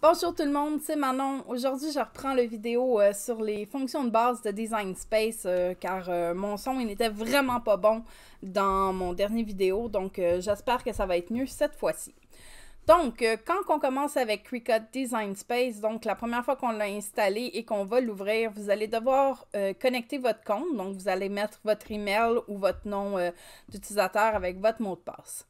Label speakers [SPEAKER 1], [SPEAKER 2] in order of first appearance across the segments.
[SPEAKER 1] Bonjour tout le monde, c'est Manon. Aujourd'hui, je reprends la vidéo sur les fonctions de base de Design Space car mon son il n'était vraiment pas bon dans mon dernier vidéo, donc j'espère que ça va être mieux cette fois-ci. Donc, quand on commence avec Cricut Design Space, donc la première fois qu'on l'a installé et qu'on va l'ouvrir, vous allez devoir connecter votre compte, donc vous allez mettre votre email ou votre nom d'utilisateur avec votre mot de passe.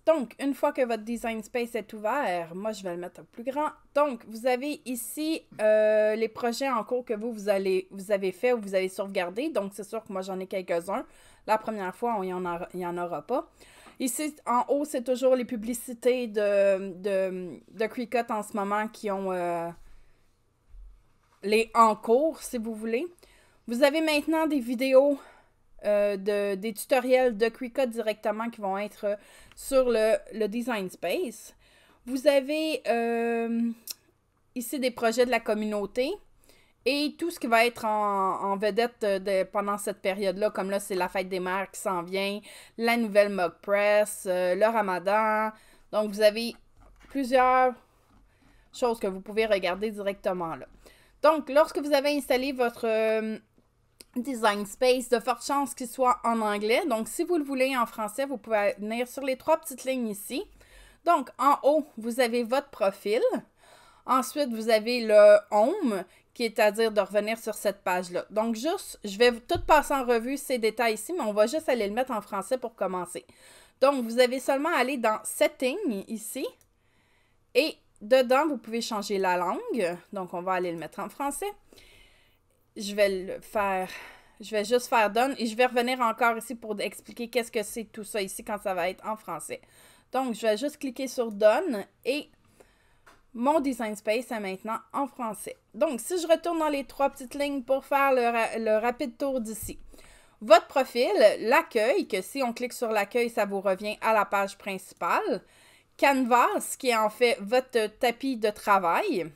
[SPEAKER 1] Donc, une fois que votre Design Space est ouvert, moi je vais le mettre plus grand. Donc, vous avez ici les projets en cours que vous avez fait ou vous avez sauvegardé. Donc, c'est sûr que moi j'en ai quelques-uns. La première fois, il n'y en aura pas. Ici, en haut, c'est toujours les publicités de Cricut en ce moment qui ont les en cours, si vous voulez. Vous avez maintenant des vidéos des tutoriels de Cricut directement qui vont être sur le Design Space. Vous avez ici des projets de la communauté et tout ce qui va être en vedette pendant cette période-là, comme là, c'est la fête des mères qui s'en vient, la nouvelle Mug Press, le Ramadan. Donc, vous avez plusieurs choses que vous pouvez regarder directement là. Donc, lorsque vous avez installé votre Design Space, de fortes chances qu'il soit en anglais. Donc, si vous le voulez en français, vous pouvez venir sur les trois petites lignes ici. Donc, en haut, vous avez votre profil. Ensuite, vous avez le Home, qui est à dire de revenir sur cette page-là. Donc, juste, je vais tout passer en revue ces détails ici, mais on va juste aller le mettre en français pour commencer. Donc, vous avez seulement à aller dans Settings, ici. Et dedans, vous pouvez changer la langue. Donc, on va aller le mettre en français. Je vais juste faire Done et je vais revenir encore ici pour expliquer qu'est-ce que c'est tout ça ici quand ça va être en français. Donc, je vais juste cliquer sur Done et mon Design Space est maintenant en français. Donc, si je retourne dans les trois petites lignes pour faire le rapide tour d'ici. Votre profil, l'accueil, que si on clique sur l'accueil, ça vous revient à la page principale. Canvas, qui est en fait votre tapis de travail.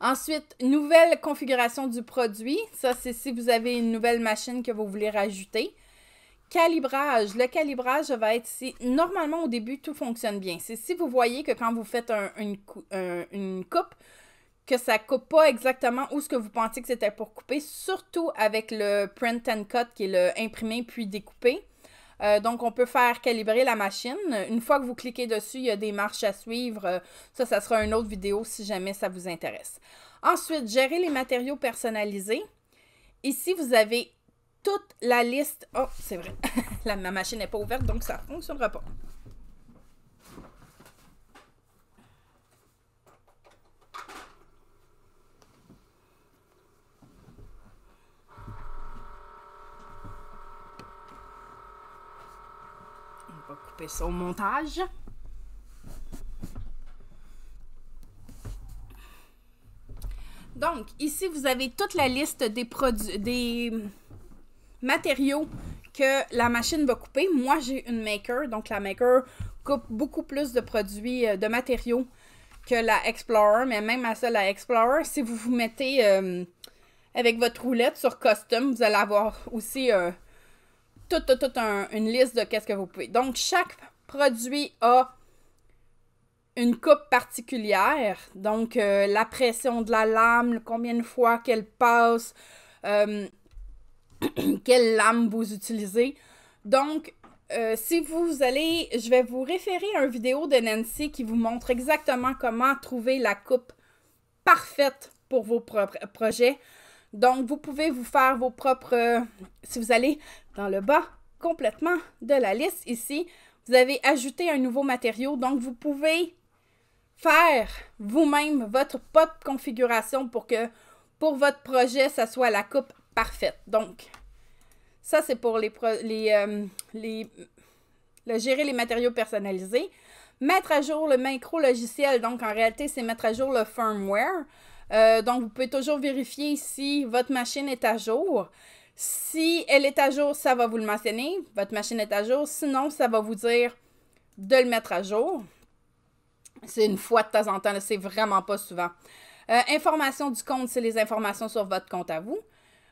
[SPEAKER 1] Ensuite, nouvelle configuration du produit. Ça, c'est si vous avez une nouvelle machine que vous voulez rajouter. Calibrage. Le calibrage va être ici. Normalement, au début, tout fonctionne bien. C'est si vous voyez que quand vous faites une coupe, que ça ne coupe pas exactement où ce que vous pensiez que c'était pour couper, surtout avec le Print and Cut, qui est le imprimer puis découper. Donc, on peut faire calibrer la machine. Une fois que vous cliquez dessus, il y a des marches à suivre. Ça sera une autre vidéo si jamais ça vous intéresse. Ensuite, gérer les matériaux personnalisés. Ici, vous avez toute la liste. Oh, c'est vrai. Ma machine n'est pas ouverte, donc ça ne fonctionnera pas. On va couper ça au montage. Donc, ici, vous avez toute la liste des matériaux que la machine va couper. Moi, j'ai une Maker, donc la Maker coupe beaucoup plus de produits, de matériaux que la Explorer, mais même à ça, la Explorer, si vous vous mettez avec votre roulette sur Custom, vous allez avoir aussi toute une liste de qu'est-ce que vous pouvez. Donc, chaque produit a une coupe particulière, donc la pression de la lame, combien de fois qu'elle passe, quelle lame vous utilisez. Donc, si vous allez, je vais vous référer à une vidéo de Nancy qui vous montre exactement comment trouver la coupe parfaite pour vos propres projets. Donc, vous pouvez vous faire vos propres, si vous allez dans le bas complètement de la liste ici, vous avez ajouté un nouveau matériau, donc vous pouvez faire vous-même votre propre configuration pour que pour votre projet, ça soit la coupe parfaite. Donc, ça, c'est pour gérer les matériaux personnalisés. Mettre à jour le micro-logiciel, donc en réalité, c'est mettre à jour le firmware. Donc, vous pouvez toujours vérifier si votre machine est à jour. Si elle est à jour, ça va vous le mentionner. Votre machine est à jour. Sinon, ça va vous dire de le mettre à jour. C'est une fois de temps en temps, c'est vraiment pas souvent. Information du compte, c'est les informations sur votre compte à vous.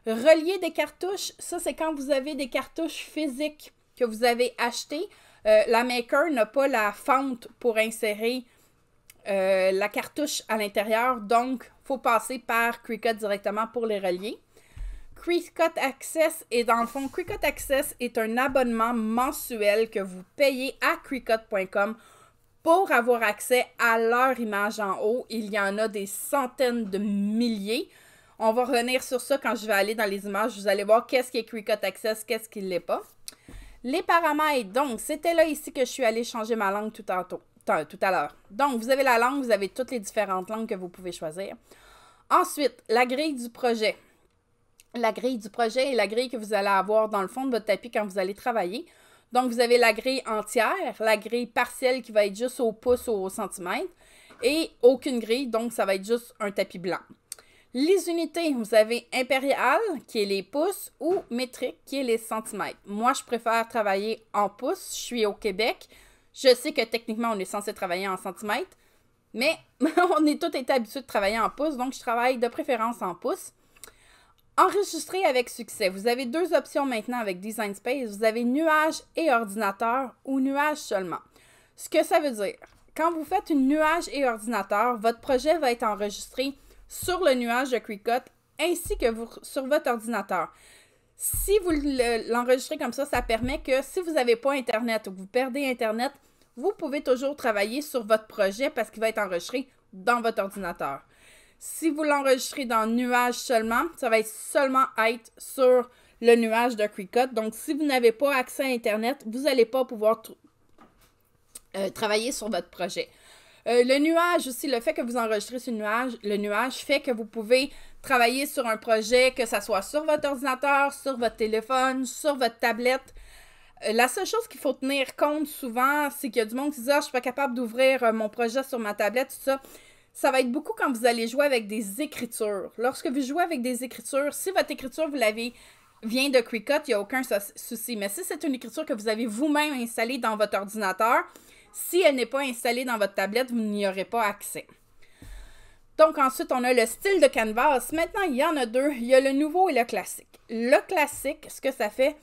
[SPEAKER 1] Relier des cartouches, ça c'est quand vous avez des cartouches physiques que vous avez acheté, la Maker n'a pas la fente pour insérer la cartouche à l'intérieur, donc il faut passer par Cricut directement pour les relier. Cricut Access est dans le fond, Cricut Access est un abonnement mensuel que vous payez à Cricut.com pour avoir accès à leur image en haut. Il y en a des centaines de milliers. On va revenir sur ça quand je vais aller dans les images. Vous allez voir qu'est-ce qui est Cricut Access, qu'est-ce qui ne l'est pas. Les paramètres, donc c'était là ici que je suis allée changer ma langue tout à l'heure. Donc vous avez la langue, vous avez toutes les différentes langues que vous pouvez choisir. Ensuite, la grille du projet. La grille du projet est la grille que vous allez avoir dans le fond de votre tapis quand vous allez travailler. Donc, vous avez la grille entière, la grille partielle qui va être juste au pouce ou au centimètre, et aucune grille, donc ça va être juste un tapis blanc. Les unités, vous avez impérial, qui est les pouces, ou métrique, qui est les centimètres. Moi, je préfère travailler en pouces, je suis au Québec. Je sais que techniquement, on est censé travailler en centimètres, mais on est tous été habitués de travailler en pouces, donc je travaille de préférence en pouces. Enregistrer avec succès. Vous avez deux options maintenant avec Design Space. Vous avez nuage et ordinateur ou nuage seulement. Ce que ça veut dire, quand vous faites une nuage et ordinateur, votre projet va être enregistré sur le nuage de Cricut ainsi que sur votre ordinateur. Si vous l'enregistrez comme ça, ça permet que si vous n'avez pas Internet ou que vous perdez Internet, vous pouvez toujours travailler sur votre projet parce qu'il va être enregistré dans votre ordinateur. Si vous l'enregistrez dans nuage seulement, ça va seulement être sur le nuage de Cricut. Donc, si vous n'avez pas accès à Internet, vous n'allez pas pouvoir travailler sur votre projet. Le nuage aussi, le fait que vous enregistrez sur le nuage fait que vous pouvez travailler sur un projet, que ce soit sur votre ordinateur, sur votre téléphone, sur votre tablette. La seule chose qu'il faut tenir compte souvent, c'est qu'il y a du monde qui dit « Ah, je ne suis pas capable d'ouvrir mon projet sur ma tablette, tout ça ». Ça va être beaucoup quand vous allez jouer avec des écritures. Lorsque vous jouez avec des écritures, si votre écriture, vient de Cricut, il n'y a aucun souci. Mais si c'est une écriture que vous avez vous-même installée dans votre ordinateur, si elle n'est pas installée dans votre tablette, vous n'y aurez pas accès. Donc ensuite, on a le style de canvas. Maintenant, il y en a deux. Il y a le nouveau et le classique. Le classique, ce que ça fait...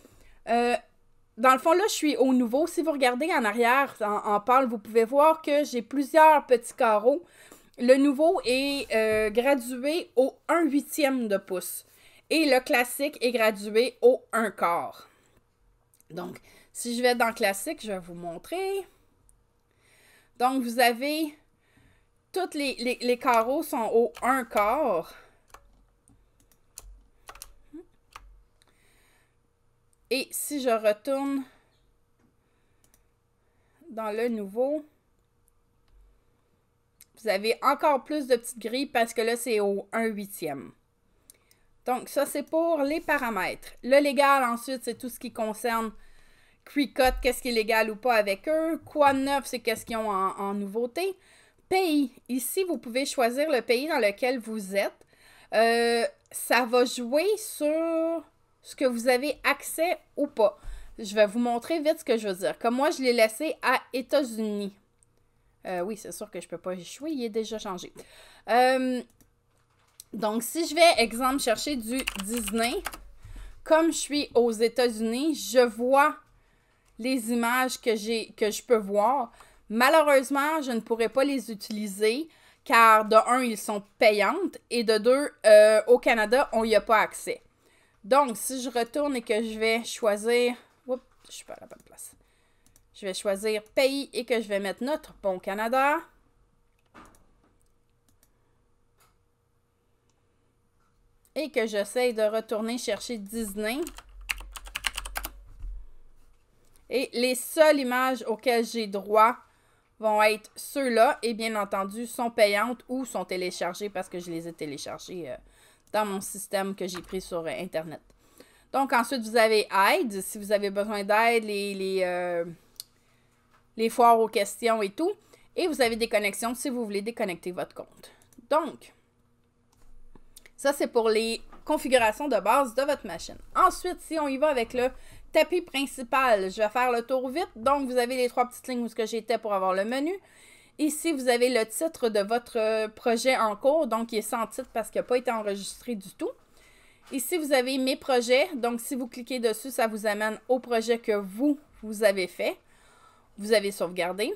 [SPEAKER 1] dans le fond, là, je suis au nouveau. Si vous regardez en arrière, en pâle, vous pouvez voir que j'ai plusieurs petits carreaux. Le nouveau est gradué au 1/8 de pouce. Et le classique est gradué au 1/4. Donc, si je vais dans classique, je vais vous montrer. Donc, vous avez... Tous les carreaux sont au 1/4. Et si je retourne dans le nouveau... Vous avez encore plus de petites grilles parce que là, c'est au 1/8. Donc, ça, c'est pour les paramètres. Le légal, ensuite, c'est tout ce qui concerne Cricut, qu'est-ce qui est légal ou pas avec eux. Quoi de neuf, c'est qu'est-ce qu'ils ont en nouveauté. Pays. Ici, vous pouvez choisir le pays dans lequel vous êtes. Ça va jouer sur ce que vous avez accès ou pas. Je vais vous montrer vite ce que je veux dire. Comme moi, je l'ai laissé à États-Unis. Oui, c'est sûr que je ne peux pas échouer, il est déjà changé. Donc, si je vais, exemple, chercher du Disney, comme je suis aux États-Unis, je vois les images que je peux voir. Malheureusement, je ne pourrai pas les utiliser car de un, ils sont payantes et de deux, au Canada, on n'y a pas accès. Donc, si je retourne et que je vais choisir... Oups, je ne suis pas à la bonne place. Je vais choisir pays et que je vais mettre notre bon Canada. Et que j'essaie de retourner chercher Disney. Et les seules images auxquelles j'ai droit vont être ceux-là. Et bien entendu, sont payantes ou sont téléchargées parce que je les ai téléchargées dans mon système que j'ai pris sur Internet. Donc ensuite, vous avez aide. Si vous avez besoin d'aide, les foires aux questions et tout. Et vous avez des connexions si vous voulez déconnecter votre compte. Donc, ça c'est pour les configurations de base de votre machine. Ensuite, si on y va avec le tapis principal, je vais faire le tour vite. Donc, vous avez les trois petites lignes où j'étais pour avoir le menu. Ici, vous avez le titre de votre projet en cours. Donc, il est sans titre parce qu'il n'a pas été enregistré du tout. Ici, vous avez mes projets. Donc, si vous cliquez dessus, ça vous amène au projet que vous avez fait. Vous avez sauvegardé.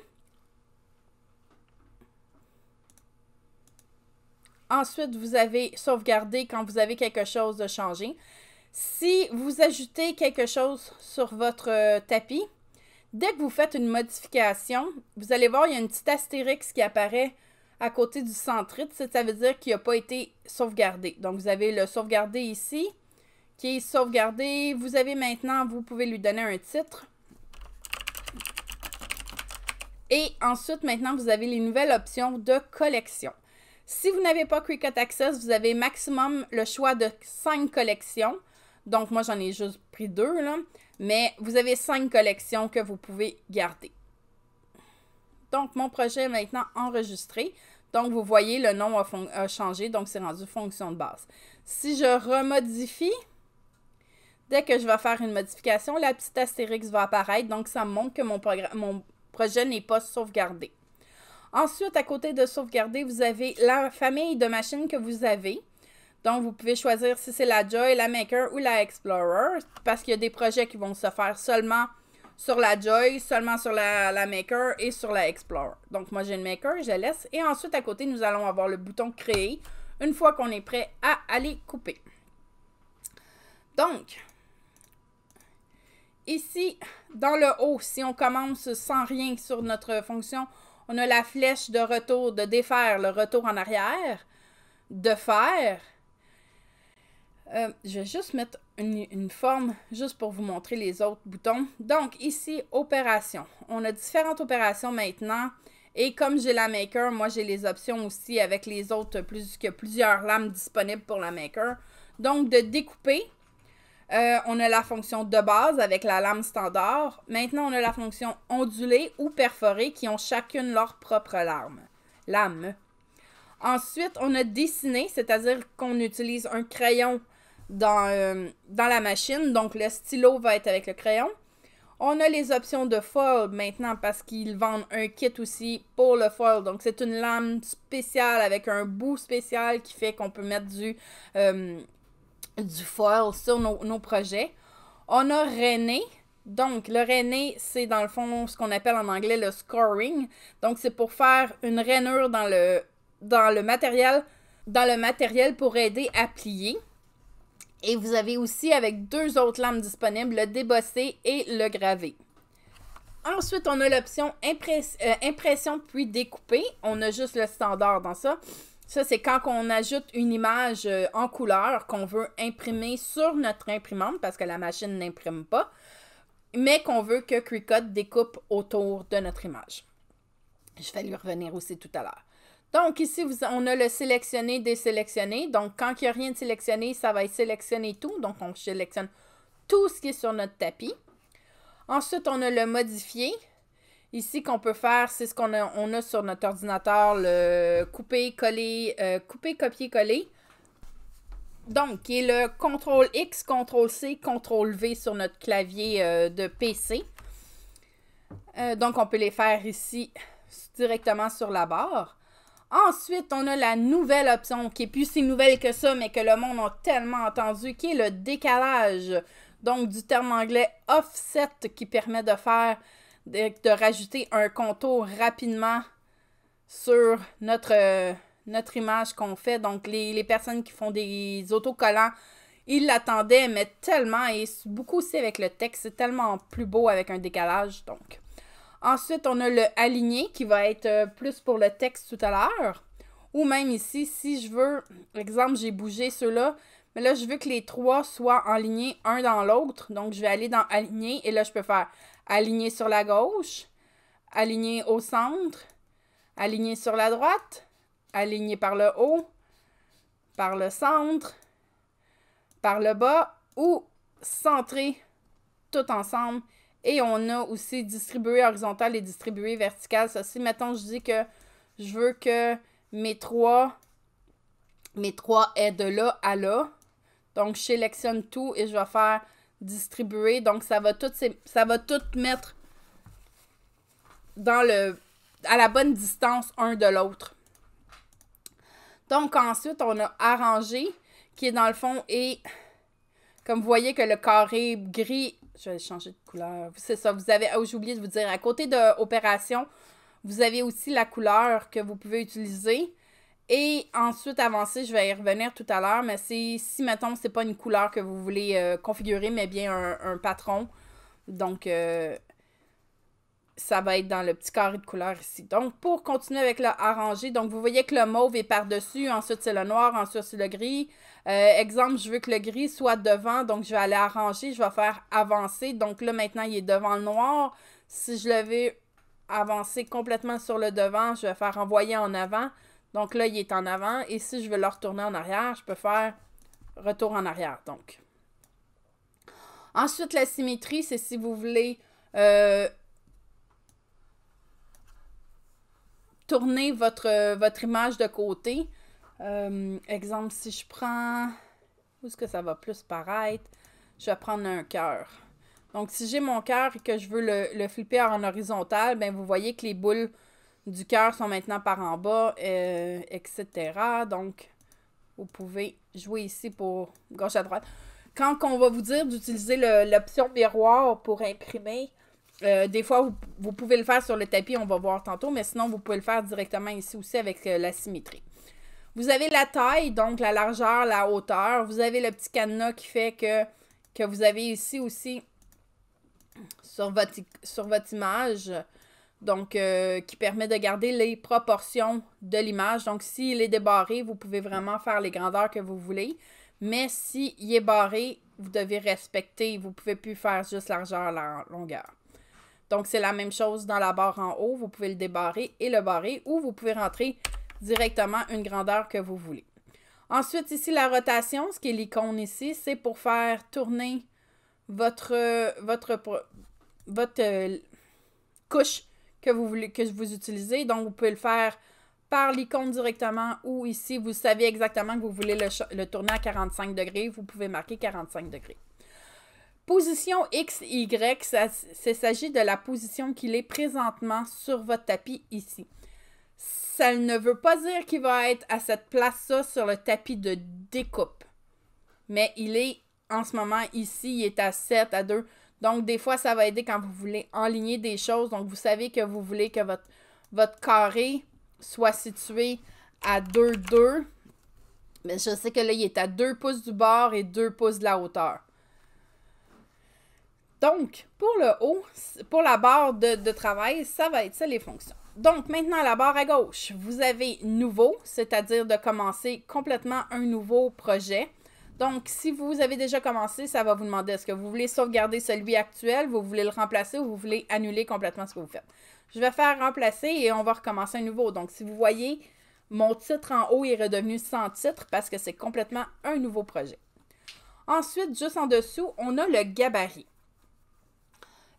[SPEAKER 1] Ensuite, vous avez sauvegardé quand vous avez quelque chose de changé. Si vous ajoutez quelque chose sur votre tapis, dès que vous faites une modification, vous allez voir, il y a une petite astérix qui apparaît à côté du centrite. Ça veut dire qu'il n'a pas été sauvegardé. Donc, vous avez le sauvegarder ici, qui est sauvegardé. Vous avez maintenant, vous pouvez lui donner un titre. Et ensuite, maintenant, vous avez les nouvelles options de collection. Si vous n'avez pas Cricut Access, vous avez maximum le choix de 5 collections. Donc, moi, j'en ai juste pris 2, là. Mais vous avez 5 collections que vous pouvez garder. Donc, mon projet est maintenant enregistré. Donc, vous voyez, le nom a changé. Donc, c'est rendu fonction de base. Si je remodifie, dès que je vais faire une modification, la petite astérix va apparaître. Donc, ça me montre que mon projet n'est pas sauvegardé. Ensuite, à côté de sauvegarder, vous avez la famille de machines que vous avez. Donc, vous pouvez choisir si c'est la Joy, la Maker ou la Explorer, parce qu'il y a des projets qui vont se faire seulement sur la Joy, seulement sur la Maker et sur la Explorer. Donc, moi, j'ai une Maker, je la laisse. Et ensuite, à côté, nous allons avoir le bouton Créer, une fois qu'on est prêt à aller couper. Donc, ici, dans le haut, si on commence sans rien sur notre fonction, on a la flèche de retour, de défaire, le retour en arrière, de faire. Je vais juste mettre une forme, juste pour vous montrer les autres boutons. Donc, ici, opération. On a différentes opérations maintenant. Et comme j'ai la Maker, moi, j'ai les options aussi avec les autres, plusieurs lames disponibles pour la Maker. Donc, de découper. On a la fonction de base avec la lame standard. Maintenant, on a la fonction ondulée ou perforée qui ont chacune leur propre lame. Ensuite, on a dessiné, c'est-à-dire qu'on utilise un crayon dans la machine. Donc, le stylo va être avec le crayon. On a les options de foil maintenant parce qu'ils vendent un kit aussi pour le foil. Donc, c'est une lame spéciale avec un bout spécial qui fait qu'on peut mettre du foil sur nos projets. On a rainé. Donc, le rainé, c'est dans le fond ce qu'on appelle en anglais le scoring. Donc, c'est pour faire une rainure dans le matériel pour aider à plier. Et vous avez aussi avec 2 autres lames disponibles, le débossé et le gravé. Ensuite, on a l'option impression puis découper. On a juste le standard dans ça. Ça, c'est quand on ajoute une image en couleur qu'on veut imprimer sur notre imprimante parce que la machine n'imprime pas, mais qu'on veut que Cricut découpe autour de notre image. Je vais lui revenir aussi tout à l'heure. Donc, ici, on a le sélectionner, désélectionner. Donc, quand il n'y a rien de sélectionné, ça va être sélectionner tout. Donc, on sélectionne tout ce qui est sur notre tapis. Ensuite, on a le modifier. Ici, qu'on peut faire, c'est ce qu'on a sur notre ordinateur, le couper, coller, couper, copier, coller. Donc, qui est le CTRL-X, CTRL-C, CTRL-V sur notre clavier de PC. Donc, on peut les faire ici directement sur la barre. Ensuite, on a la nouvelle option qui est plus si nouvelle que ça, mais que le monde a tellement entendu, qui est le décalage. Donc, du terme anglais offset qui permet de rajouter un contour rapidement sur notre image qu'on fait. Donc, les personnes qui font des autocollants, ils l'attendaient, mais tellement, et beaucoup aussi avec le texte, c'est tellement plus beau avec un décalage. Donc, ensuite, on a le aligner qui va être plus pour le texte tout à l'heure. Ou même ici, si je veux, exemple, j'ai bougé ceux-là, mais là, je veux que les 3 soient alignés un dans l'autre. Donc, je vais aller dans aligner et là, je peux faire aligner sur la gauche, aligner au centre, aligner sur la droite, aligner par le haut, par le centre, par le bas ou centrer tout ensemble. Et on a aussi distribué horizontal et distribué vertical. Ça, si, mettons, je dis que je veux que mes trois aient de là à là. Donc, je sélectionne tout et je vais faire distribuer. Donc, ça va tout mettre à la bonne distance un de l'autre. Donc, ensuite, on a arrangé qui est dans le fond et comme vous voyez que le carré gris, je vais changer de couleur, c'est ça, vous avez, oh, j'ai oublié de vous dire, à côté de Opération, vous avez aussi la couleur que vous pouvez utiliser. Et ensuite, avancer, je vais y revenir tout à l'heure, mais c'est si, mettons, c'est pas une couleur que vous voulez configurer, mais bien un patron. Donc, ça va être dans le petit carré de couleur ici. Donc, pour continuer avec le arrangé, donc vous voyez que le mauve est par-dessus, ensuite c'est le noir, ensuite c'est le gris. Exemple, je veux que le gris soit devant, donc je vais aller arranger, je vais faire avancer. Donc là, maintenant, il est devant le noir. Si je le veux avancer complètement sur le devant, je vais faire envoyer en avant. Donc là, il est en avant. Et si je veux le retourner en arrière, je peux faire retour en arrière. Donc, ensuite, la symétrie, c'est si vous voulez tourner votre image de côté. Exemple, si je prends... Où est-ce que ça va plus paraître? Je vais prendre un cœur. Donc, si j'ai mon cœur et que je veux le flipper en horizontal, ben vous voyez que les boules du cœur sont maintenant par en bas, etc. Donc, vous pouvez jouer ici pour gauche à droite. Quand on va vous dire d'utiliser l'option miroir pour imprimer, des fois, vous pouvez le faire sur le tapis, on va voir tantôt, mais sinon, vous pouvez le faire directement ici aussi avec la symétrie. Vous avez la taille, donc la largeur, la hauteur. Vous avez le petit cadenas qui fait que vous avez ici aussi sur votre image. Donc, qui permet de garder les proportions de l'image. Donc, s'il est débarré, vous pouvez vraiment faire les grandeurs que vous voulez. Mais s'il est barré, vous devez respecter. Vous ne pouvez plus faire juste largeur, longueur. Donc, c'est la même chose dans la barre en haut. Vous pouvez le débarrer et le barrer. Ou vous pouvez rentrer directement une grandeur que vous voulez. Ensuite, ici, la rotation, ce qui est l'icône ici, c'est pour faire tourner votre couche que vous utilisez. Donc, vous pouvez le faire par l'icône directement ou ici, vous savez exactement que vous voulez le tourner à 45 degrés. Vous pouvez marquer 45 degrés. Position X, Y, il s'agit de la position qu'il est présentement sur votre tapis ici. Ça ne veut pas dire qu'il va être à cette place-là sur le tapis de découpe. Mais il est en ce moment ici, il est à 7, à 2. Donc, des fois, ça va aider quand vous voulez enligner des choses. Donc, vous savez que vous voulez que votre carré soit situé à 2, 2. Mais je sais que là, il est à 2 pouces du bord et 2 pouces de la hauteur. Donc, pour le haut, pour la barre de travail, ça va être ça les fonctions. Donc, maintenant, la barre à gauche, vous avez nouveau, c'est-à-dire de commencer complètement un nouveau projet. Donc, si vous avez déjà commencé, ça va vous demander est-ce que vous voulez sauvegarder celui actuel, vous voulez le remplacer ou vous voulez annuler complètement ce que vous faites. Je vais faire remplacer et on va recommencer un nouveau. Donc, si vous voyez, mon titre en haut est redevenu sans titre parce que c'est complètement un nouveau projet. Ensuite, juste en dessous, on a le gabarit.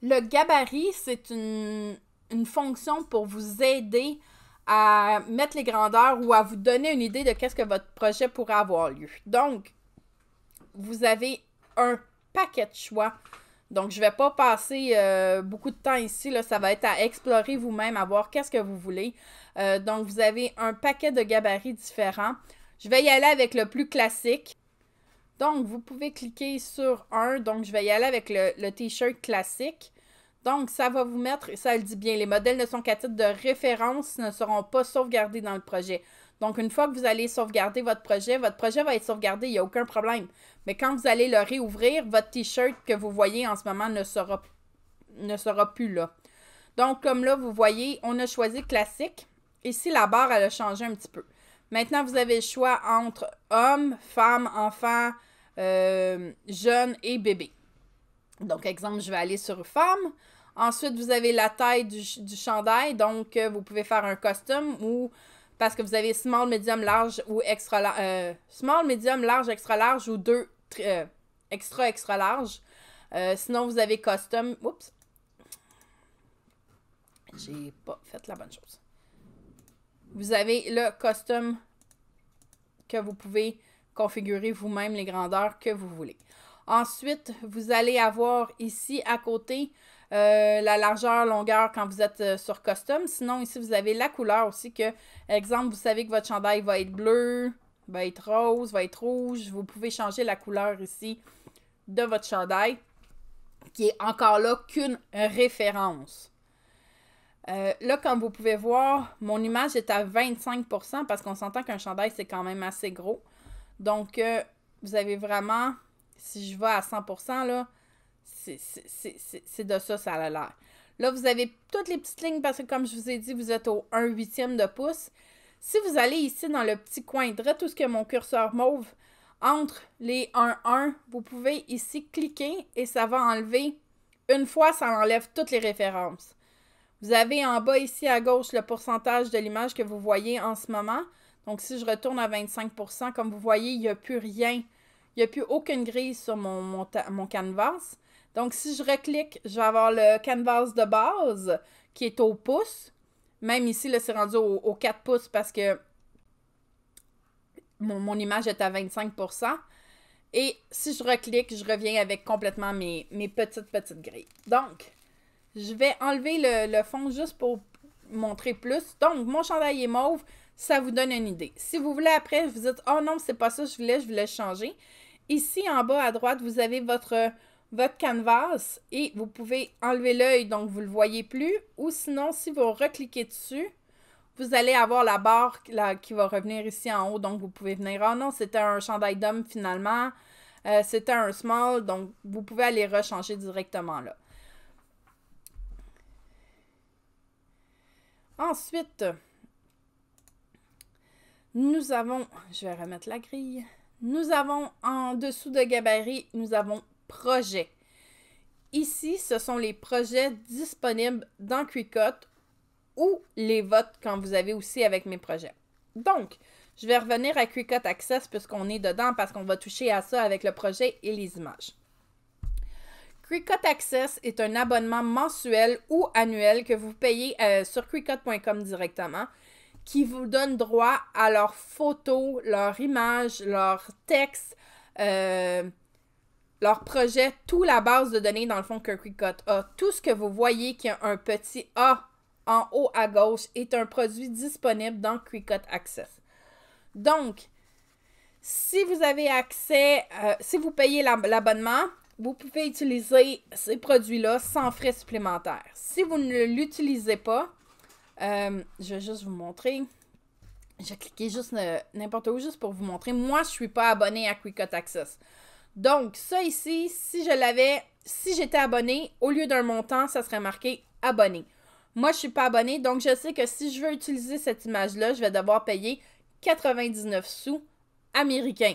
[SPEAKER 1] Le gabarit, c'est une fonction pour vous aider à mettre les grandeurs ou à vous donner une idée de qu'est-ce que votre projet pourrait avoir lieu. Donc, vous avez un paquet de choix. Donc, je ne vais pas passer beaucoup de temps ici. Là, ça va être à explorer vous-même, à voir qu'est-ce que vous voulez. Donc, vous avez un paquet de gabarits différents. Je vais y aller avec le plus classique. Donc, vous pouvez cliquer sur un. Donc, je vais y aller avec le T-shirt classique. Donc, ça va vous mettre, ça le dit bien, les modèles ne sont qu'à titre de référence, ne seront pas sauvegardés dans le projet. Donc, une fois que vous allez sauvegarder votre projet va être sauvegardé, il n'y a aucun problème. Mais quand vous allez le réouvrir, votre T-shirt que vous voyez en ce moment ne sera plus là. Donc, comme là, vous voyez, on a choisi classique. Ici, la barre, elle a changé un petit peu. Maintenant, vous avez le choix entre homme, femme, enfant, jeune et bébé. Donc, exemple, je vais aller sur femme. Ensuite, vous avez la taille du chandail. Donc, vous pouvez faire un custom ou parce que vous avez small, medium, large ou extra large. Small, medium, large, extra large ou extra large. Sinon, vous avez custom. Oups. J'ai pas fait la bonne chose. Vous avez le custom que vous pouvez configurer vous-même les grandeurs que vous voulez. Ensuite, vous allez avoir ici à côté la largeur, longueur quand vous êtes sur Custom. Sinon, ici, vous avez la couleur aussi que, exemple, vous savez que votre chandail va être bleu, va être rose, va être rouge. Vous pouvez changer la couleur ici de votre chandail, qui est encore là qu'une référence. Là, comme vous pouvez voir, mon image est à 25% parce qu'on s'entend qu'un chandail, c'est quand même assez gros. Donc, vous avez vraiment, si je vais à 100%, là, c'est de ça, ça a l'air. Là, vous avez toutes les petites lignes parce que, comme je vous ai dit, vous êtes au 1/8 de pouce. Si vous allez ici dans le petit coin, direct tout ce que mon curseur mauve, entre les 1-1, vous pouvez ici cliquer et ça va enlever, une fois, ça enlève toutes les références. Vous avez en bas ici à gauche le pourcentage de l'image que vous voyez en ce moment. Donc, si je retourne à 25%, comme vous voyez, il n'y a plus rien. Il n'y a plus aucune grille sur mon canvas. Donc, si je reclique, je vais avoir le canvas de base qui est au pouce. Même ici, là, c'est rendu au 4 pouces parce que mon image est à 25%. Et si je reclique, je reviens avec complètement mes petites grilles. Donc, je vais enlever le fond juste pour montrer plus. Donc, mon chandail est mauve, ça vous donne une idée. Si vous voulez après, vous dites « Oh non, c'est pas ça que je voulais changer ». Ici, en bas à droite, vous avez votre canvas et vous pouvez enlever l'œil, donc vous ne le voyez plus. Ou sinon, si vous recliquez dessus, vous allez avoir la barre là, qui va revenir ici en haut. Donc, vous pouvez venir « Oh non, c'était un chandail d'homme finalement. C'était un small. » Donc, vous pouvez aller rechanger directement là. Ensuite, nous avons, je vais remettre la grille, nous avons en dessous de gabarit, nous avons projet. Ici, ce sont les projets disponibles dans Cricut ou les votes quand vous avez aussi avec mes projets. Donc, je vais revenir à Cricut Access puisqu'on est dedans parce qu'on va toucher à ça avec le projet et les images. Cricut Access est un abonnement mensuel ou annuel que vous payez sur Cricut.com directement qui vous donne droit à leurs photos, leurs images, leurs textes, leurs projets, toute la base de données dans le fond que Cricut a. Tout ce que vous voyez qui a un petit A en haut à gauche est un produit disponible dans Cricut Access. Donc, si vous avez accès, si vous payez l'abonnement, vous pouvez utiliser ces produits-là sans frais supplémentaires. Si vous ne l'utilisez pas, je vais juste vous montrer. Je vais cliquer juste n'importe où juste pour vous montrer. Moi, je ne suis pas abonnée à Cricut Access. Donc, ça ici, si j'étais abonnée, au lieu d'un montant, ça serait marqué « Abonné ». Moi, je ne suis pas abonnée, donc je sais que si je veux utiliser cette image-là, je vais devoir payer 99 sous américains.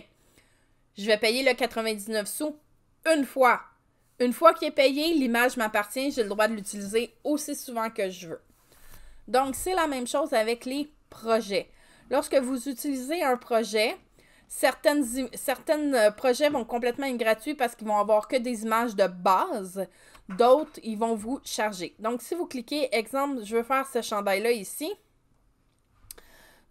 [SPEAKER 1] Je vais payer le 99 sous une fois. Une fois qu'il est payé, l'image m'appartient, j'ai le droit de l'utiliser aussi souvent que je veux. Donc, c'est la même chose avec les projets. Lorsque vous utilisez un projet, certains projets vont complètement être gratuits parce qu'ils vont avoir que des images de base. D'autres, ils vont vous charger. Donc, si vous cliquez, exemple, je veux faire ce chandail-là ici.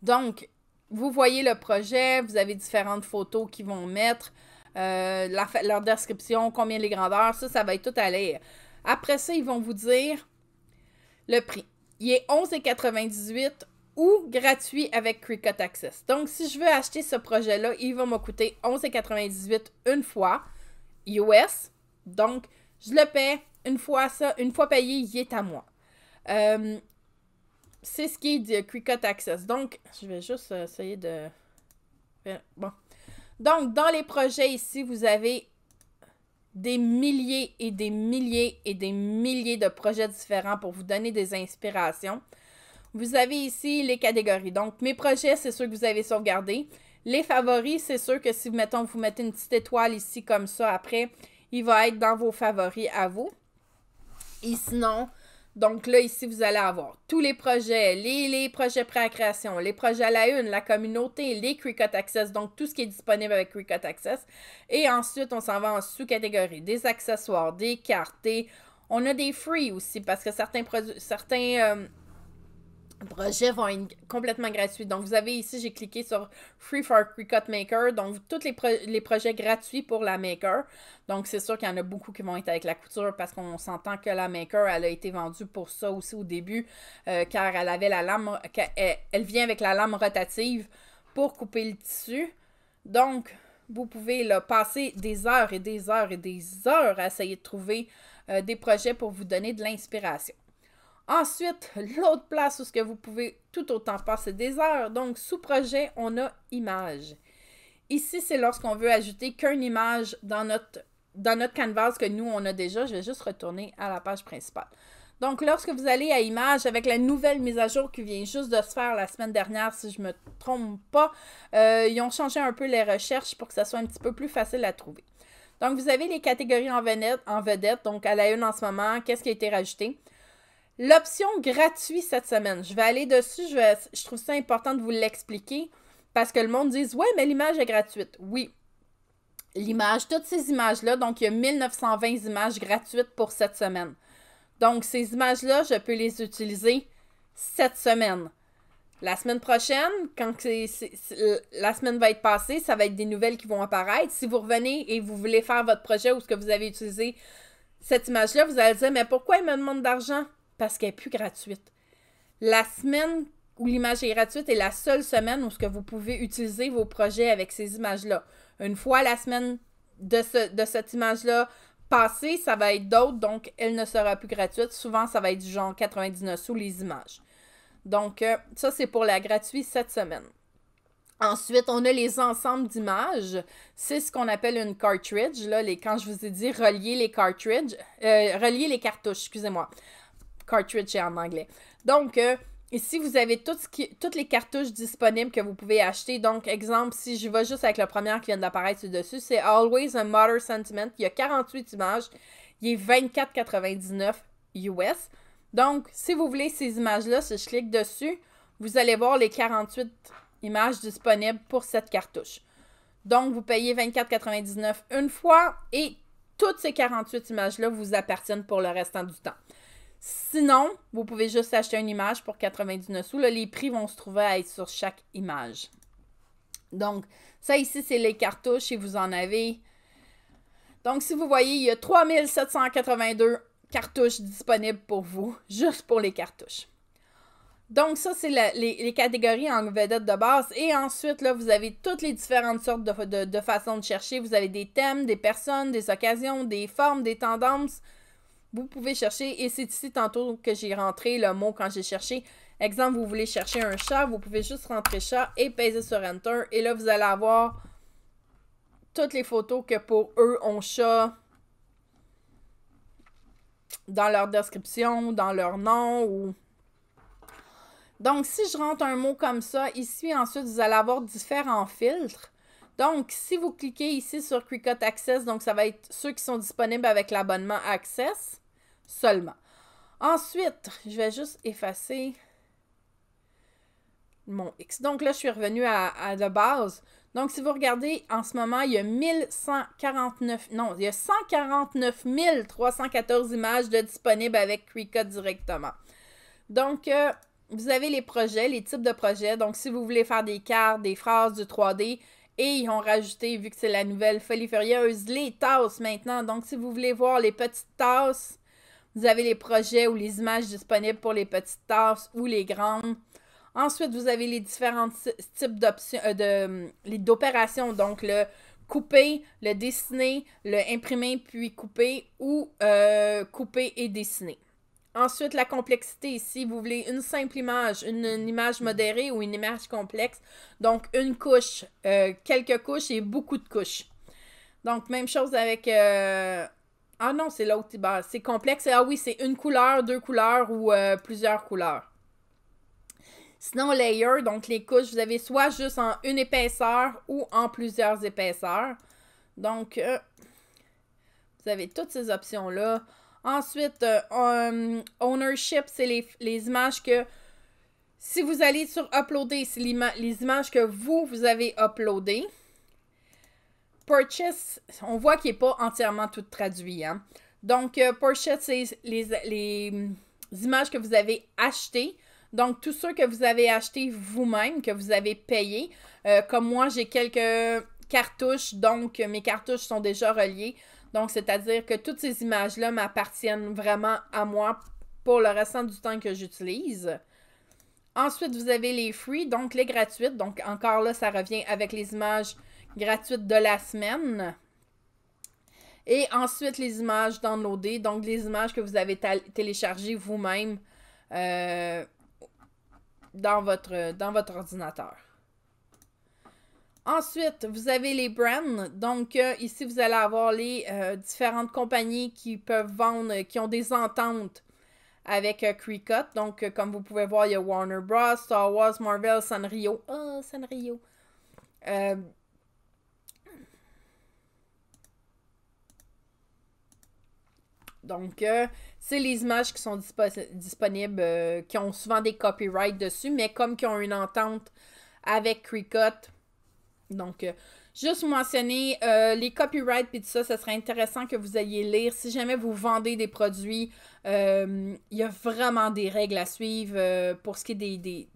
[SPEAKER 1] Donc, vous voyez le projet, vous avez différentes photos qu'ils vont mettre. Leur description, combien les grandeurs, ça va être tout à lire. Après ça, ils vont vous dire le prix. Il est 11,98 $ ou gratuit avec Cricut Access. Donc, si je veux acheter ce projet-là, il va me coûter 11,98 $ une fois, US. Donc, je le paie une fois ça, une fois payé, il est à moi. C'est ce qui est de Cricut Access. Donc, je vais juste essayer de... Bon. Donc, dans les projets ici, vous avez des milliers et des milliers et des milliers de projets différents pour vous donner des inspirations. Vous avez ici les catégories. Donc, mes projets, c'est ceux que vous avez sauvegardés. Les favoris, c'est sûr que si, mettons, vous mettez une petite étoile ici comme ça, après, il va être dans vos favoris à vous. Et sinon... Donc là, ici, vous allez avoir tous les projets, les projets prêts à création, les projets à la une, la communauté, les Cricut Access, donc tout ce qui est disponible avec Cricut Access. Et ensuite, on s'en va en sous-catégorie, des accessoires, des cartes, on a des free aussi parce que certains projets vont être complètement gratuits. Donc, vous avez ici, j'ai cliqué sur Free for Cricut Maker. Donc, tous les projets gratuits pour la Maker. Donc, c'est sûr qu'il y en a beaucoup qui vont être avec la couture parce qu'on s'entend que la Maker, elle a été vendue pour ça aussi au début car elle avait la lame, elle vient avec la lame rotative pour couper le tissu. Donc, vous pouvez là, passer des heures et des heures et des heures à essayer de trouver des projets pour vous donner de l'inspiration. Ensuite, l'autre place où ce que vous pouvez tout autant passer des heures, donc sous projet, on a images. Ici, c'est lorsqu'on veut ajouter qu'une image dans notre canvas que nous, on a déjà. Je vais juste retourner à la page principale. Donc, lorsque vous allez à images, avec la nouvelle mise à jour qui vient juste de se faire la semaine dernière, si je ne me trompe pas, ils ont changé un peu les recherches pour que ça soit un petit peu plus facile à trouver. Donc, vous avez les catégories en vedette, donc à la une en ce moment, qu'est-ce qui a été rajouté? L'option gratuit cette semaine, je vais aller dessus, je trouve ça important de vous l'expliquer parce que le monde dit « Ouais, mais l'image est gratuite. » Oui, l'image, toutes ces images-là, donc il y a 1920 images gratuites pour cette semaine. Donc, ces images-là, je peux les utiliser cette semaine. La semaine prochaine, quand la semaine va être passée, ça va être des nouvelles qui vont apparaître. Si vous revenez et vous voulez faire votre projet où ce que vous avez utilisé cette image-là, vous allez dire « Mais pourquoi il me demande d'argent? » Parce qu'elle n'est plus gratuite. La semaine où l'image est gratuite est la seule semaine où ce que vous pouvez utiliser vos projets avec ces images-là. Une fois la semaine de cette image-là passée, ça va être d'autres, donc elle ne sera plus gratuite. Souvent, ça va être du genre 99 sous les images. Donc, ça, c'est pour la gratuite cette semaine. Ensuite, on a les ensembles d'images. C'est ce qu'on appelle une cartridge. Là, quand je vous ai dit relier les cartridges, relier les cartouches, excusez-moi. Cartridge, c'est en anglais. Donc, ici, vous avez toutes les cartouches disponibles que vous pouvez acheter. Donc, exemple, si je vais juste avec la première qui vient d'apparaître dessus, c'est Always a Mother Sentiment. Il y a 48 images. Il est 24,99 US. Donc, si vous voulez ces images-là, si je clique dessus, vous allez voir les 48 images disponibles pour cette cartouche. Donc, vous payez 24,99 une fois et toutes ces 48 images-là vous appartiennent pour le restant du temps. Sinon, vous pouvez juste acheter une image pour 99 sous. Là, les prix vont se trouver à être sur chaque image. Donc, ça ici, c'est les cartouches et vous en avez. Donc, si vous voyez, il y a 3782 cartouches disponibles pour vous, juste pour les cartouches. Donc, ça, c'est les catégories en vedette de base. Et ensuite, là, vous avez toutes les différentes sortes de façons de chercher. Vous avez des thèmes, des personnes, des occasions, des formes, des tendances. Vous pouvez chercher, et c'est ici tantôt que j'ai rentré le mot quand j'ai cherché. Exemple, vous voulez chercher un chat, vous pouvez juste rentrer chat et peser sur Enter. Et là, vous allez avoir toutes les photos que pour eux ont chat dans leur description, dans leur nom. Ou... Donc, si je rentre un mot comme ça, ici, ensuite, vous allez avoir différents filtres. Donc, si vous cliquez ici sur Cricut Access, donc ça va être ceux qui sont disponibles avec l'abonnement Access seulement. Ensuite, je vais juste effacer mon X. Donc là, je suis revenue à de base. Donc, si vous regardez, en ce moment, il y a 1149, non, il y a 149 314 images de disponibles avec Cricut directement. Donc, vous avez les projets, les types de projets. Donc, si vous voulez faire des cartes, des phrases, du 3D, et ils ont rajouté, vu que c'est la nouvelle folie furieuse, les tasses maintenant. Donc, si vous voulez voir les petites tasses, vous avez les projets ou les images disponibles pour les petites tasses ou les grandes. Ensuite, vous avez les différents types d'opérations. Donc, le couper, le dessiner, le imprimer puis couper ou couper et dessiner. Ensuite, la complexité ici, vous voulez une simple image, une image modérée ou une image complexe. Donc, une couche, quelques couches et beaucoup de couches. Donc, même chose avec... Ah non, c'est l'autre. C'est complexe. Ah oui, c'est une couleur, deux couleurs ou plusieurs couleurs. Sinon, layer, donc les couches, vous avez soit juste en une épaisseur ou en plusieurs épaisseurs. Donc, vous avez toutes ces options-là. Ensuite, ownership, c'est les images que... Si vous allez sur uploader, c'est les images que vous avez uploadées. Purchase, on voit qu'il n'est pas entièrement tout traduit. Hein? Donc, purchase, c'est les images que vous avez achetées. Donc, tous ceux que vous avez achetés vous-même, que vous avez payés. Comme moi, j'ai quelques cartouches, donc mes cartouches sont déjà reliées. Donc, c'est-à-dire que toutes ces images-là m'appartiennent vraiment à moi pour le restant du temps que j'utilise. Ensuite, vous avez les free, donc les gratuites. Donc, encore là, ça revient avec les images gratuites de la semaine. Et ensuite, les images downloadées, donc les images que vous avez téléchargées vous-même dans votre ordinateur. Ensuite, vous avez les brands. Donc, ici, vous allez avoir les différentes compagnies qui peuvent vendre, qui ont des ententes avec Cricut. Donc, comme vous pouvez voir, il y a Warner Bros, Star Wars, Marvel, Sanrio. Oh, Sanrio. Donc, c'est les images qui sont disponibles, qui ont souvent des copyrights dessus, mais comme qui ont une entente avec Cricut. Donc, juste mentionner les copyrights et tout ça, ce serait intéressant que vous ayez lire. Si jamais vous vendez des produits, il y a vraiment des règles à suivre pour ce qui est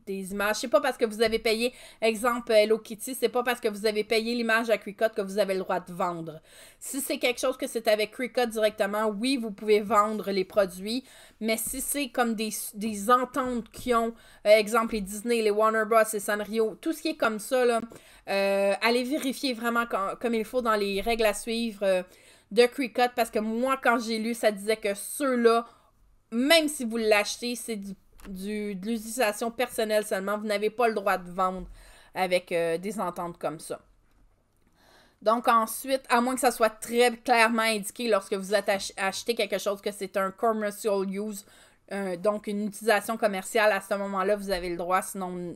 [SPEAKER 1] des images. C'est pas parce que vous avez payé, exemple Hello Kitty, c'est pas parce que vous avez payé l'image à Cricut que vous avez le droit de vendre. Si c'est quelque chose que c'est avec Cricut directement, oui, vous pouvez vendre les produits, mais si c'est comme des ententes qui ont, exemple les Disney, les Warner Bros, les Sanrio, tout ce qui est comme ça, là, allez vérifier vraiment comme il faut dans les règles à suivre de Cricut, parce que moi, quand j'ai lu, ça disait que ceux-là, même si vous l'achetez, c'est de l'utilisation personnelle seulement. Vous n'avez pas le droit de vendre avec des ententes comme ça. Donc ensuite, à moins que ça soit très clairement indiqué lorsque vous achetez quelque chose que c'est un commercial use, donc une utilisation commerciale, à ce moment-là, vous avez le droit, sinon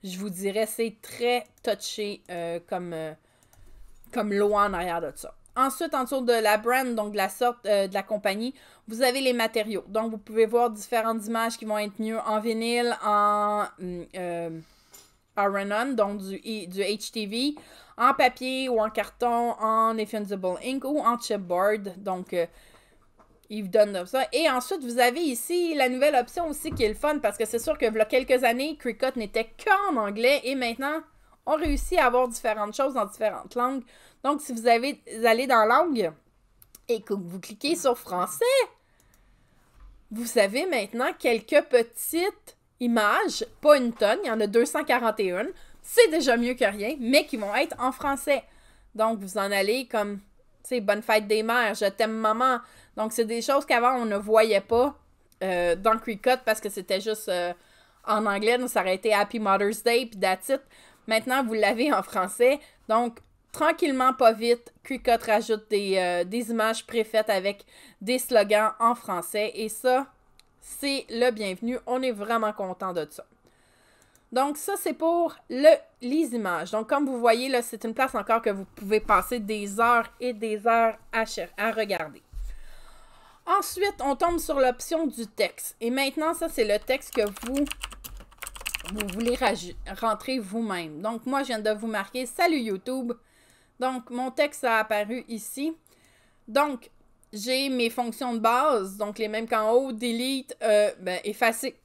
[SPEAKER 1] je vous dirais, c'est très touché comme loi en arrière de ça. Ensuite, en dessous de la brand, donc de la sorte de la compagnie, vous avez les matériaux. Donc, vous pouvez voir différentes images qui vont être mieux en vinyle, en run-on, donc du HTV, en papier ou en carton, en Infinzible Ink ou en chipboard. Donc, il vous donne ça. Et ensuite, vous avez ici la nouvelle option aussi qui est le fun, parce que c'est sûr que il y a quelques années, Cricut n'était qu'en anglais et maintenant, on réussit à avoir différentes choses dans différentes langues. Donc, si vous allez dans langue et que vous cliquez sur français, vous avez maintenant quelques petites images, pas une tonne, il y en a 241. C'est déjà mieux que rien, mais qui vont être en français. Donc, vous en allez comme, tu sais, bonne fête des mères, je t'aime maman. Donc, c'est des choses qu'avant, on ne voyait pas dans Cricut parce que c'était juste en anglais. Donc, ça aurait été Happy Mother's Day, puis that's it. Maintenant, vous l'avez en français. Donc, tranquillement, pas vite, Cricut rajoute des images préfaites avec des slogans en français. Et ça, c'est le bienvenu. On est vraiment content de ça. Donc, ça, c'est pour les images. Donc, comme vous voyez, là, c'est une place encore que vous pouvez passer des heures et des heures à regarder. Ensuite, on tombe sur l'option du texte. Et maintenant, ça, c'est le texte que vous voulez rentrer vous-même. Donc, moi, je viens de vous marquer « Salut YouTube ». Donc, mon texte a apparu ici. Donc, j'ai mes fonctions de base, donc les mêmes qu'en haut, delete, effacer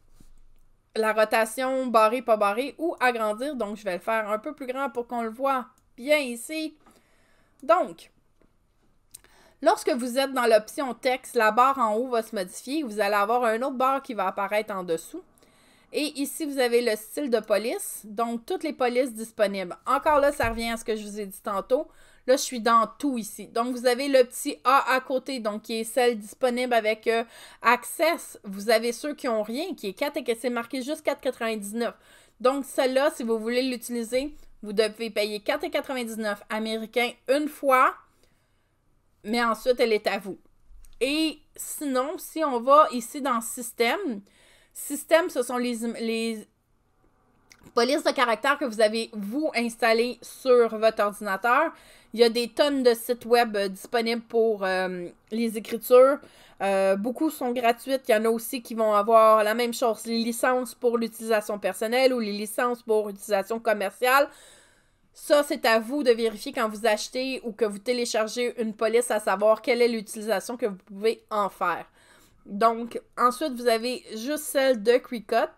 [SPEAKER 1] la rotation, barrer, pas barrer, ou agrandir. Donc, je vais le faire un peu plus grand pour qu'on le voit bien ici. Donc, lorsque vous êtes dans l'option texte, la barre en haut va se modifier. Vous allez avoir un autre barre qui va apparaître en dessous. Et ici, vous avez le style de police. Donc, toutes les polices disponibles. Encore là, ça revient à ce que je vous ai dit tantôt. Là, je suis dans tout ici. Donc, vous avez le petit A à côté, donc qui est celle disponible avec Access. Vous avez ceux qui n'ont rien, qui est 4 et que c'est marqué juste 4,99. Donc, celle-là, si vous voulez l'utiliser, vous devez payer 4,99 américains une fois, mais ensuite, elle est à vous. Et sinon, si on va ici dans Système, ce sont les polices de caractère que vous avez, vous, installées sur votre ordinateur. Il y a des tonnes de sites web disponibles pour les écritures. Beaucoup sont gratuites. Il y en a aussi qui vont avoir la même chose. Les licences pour l'utilisation personnelle ou les licences pour l'utilisation commerciale. Ça, c'est à vous de vérifier quand vous achetez ou que vous téléchargez une police à savoir quelle est l'utilisation que vous pouvez en faire. Donc, ensuite, vous avez juste celle de Cricut.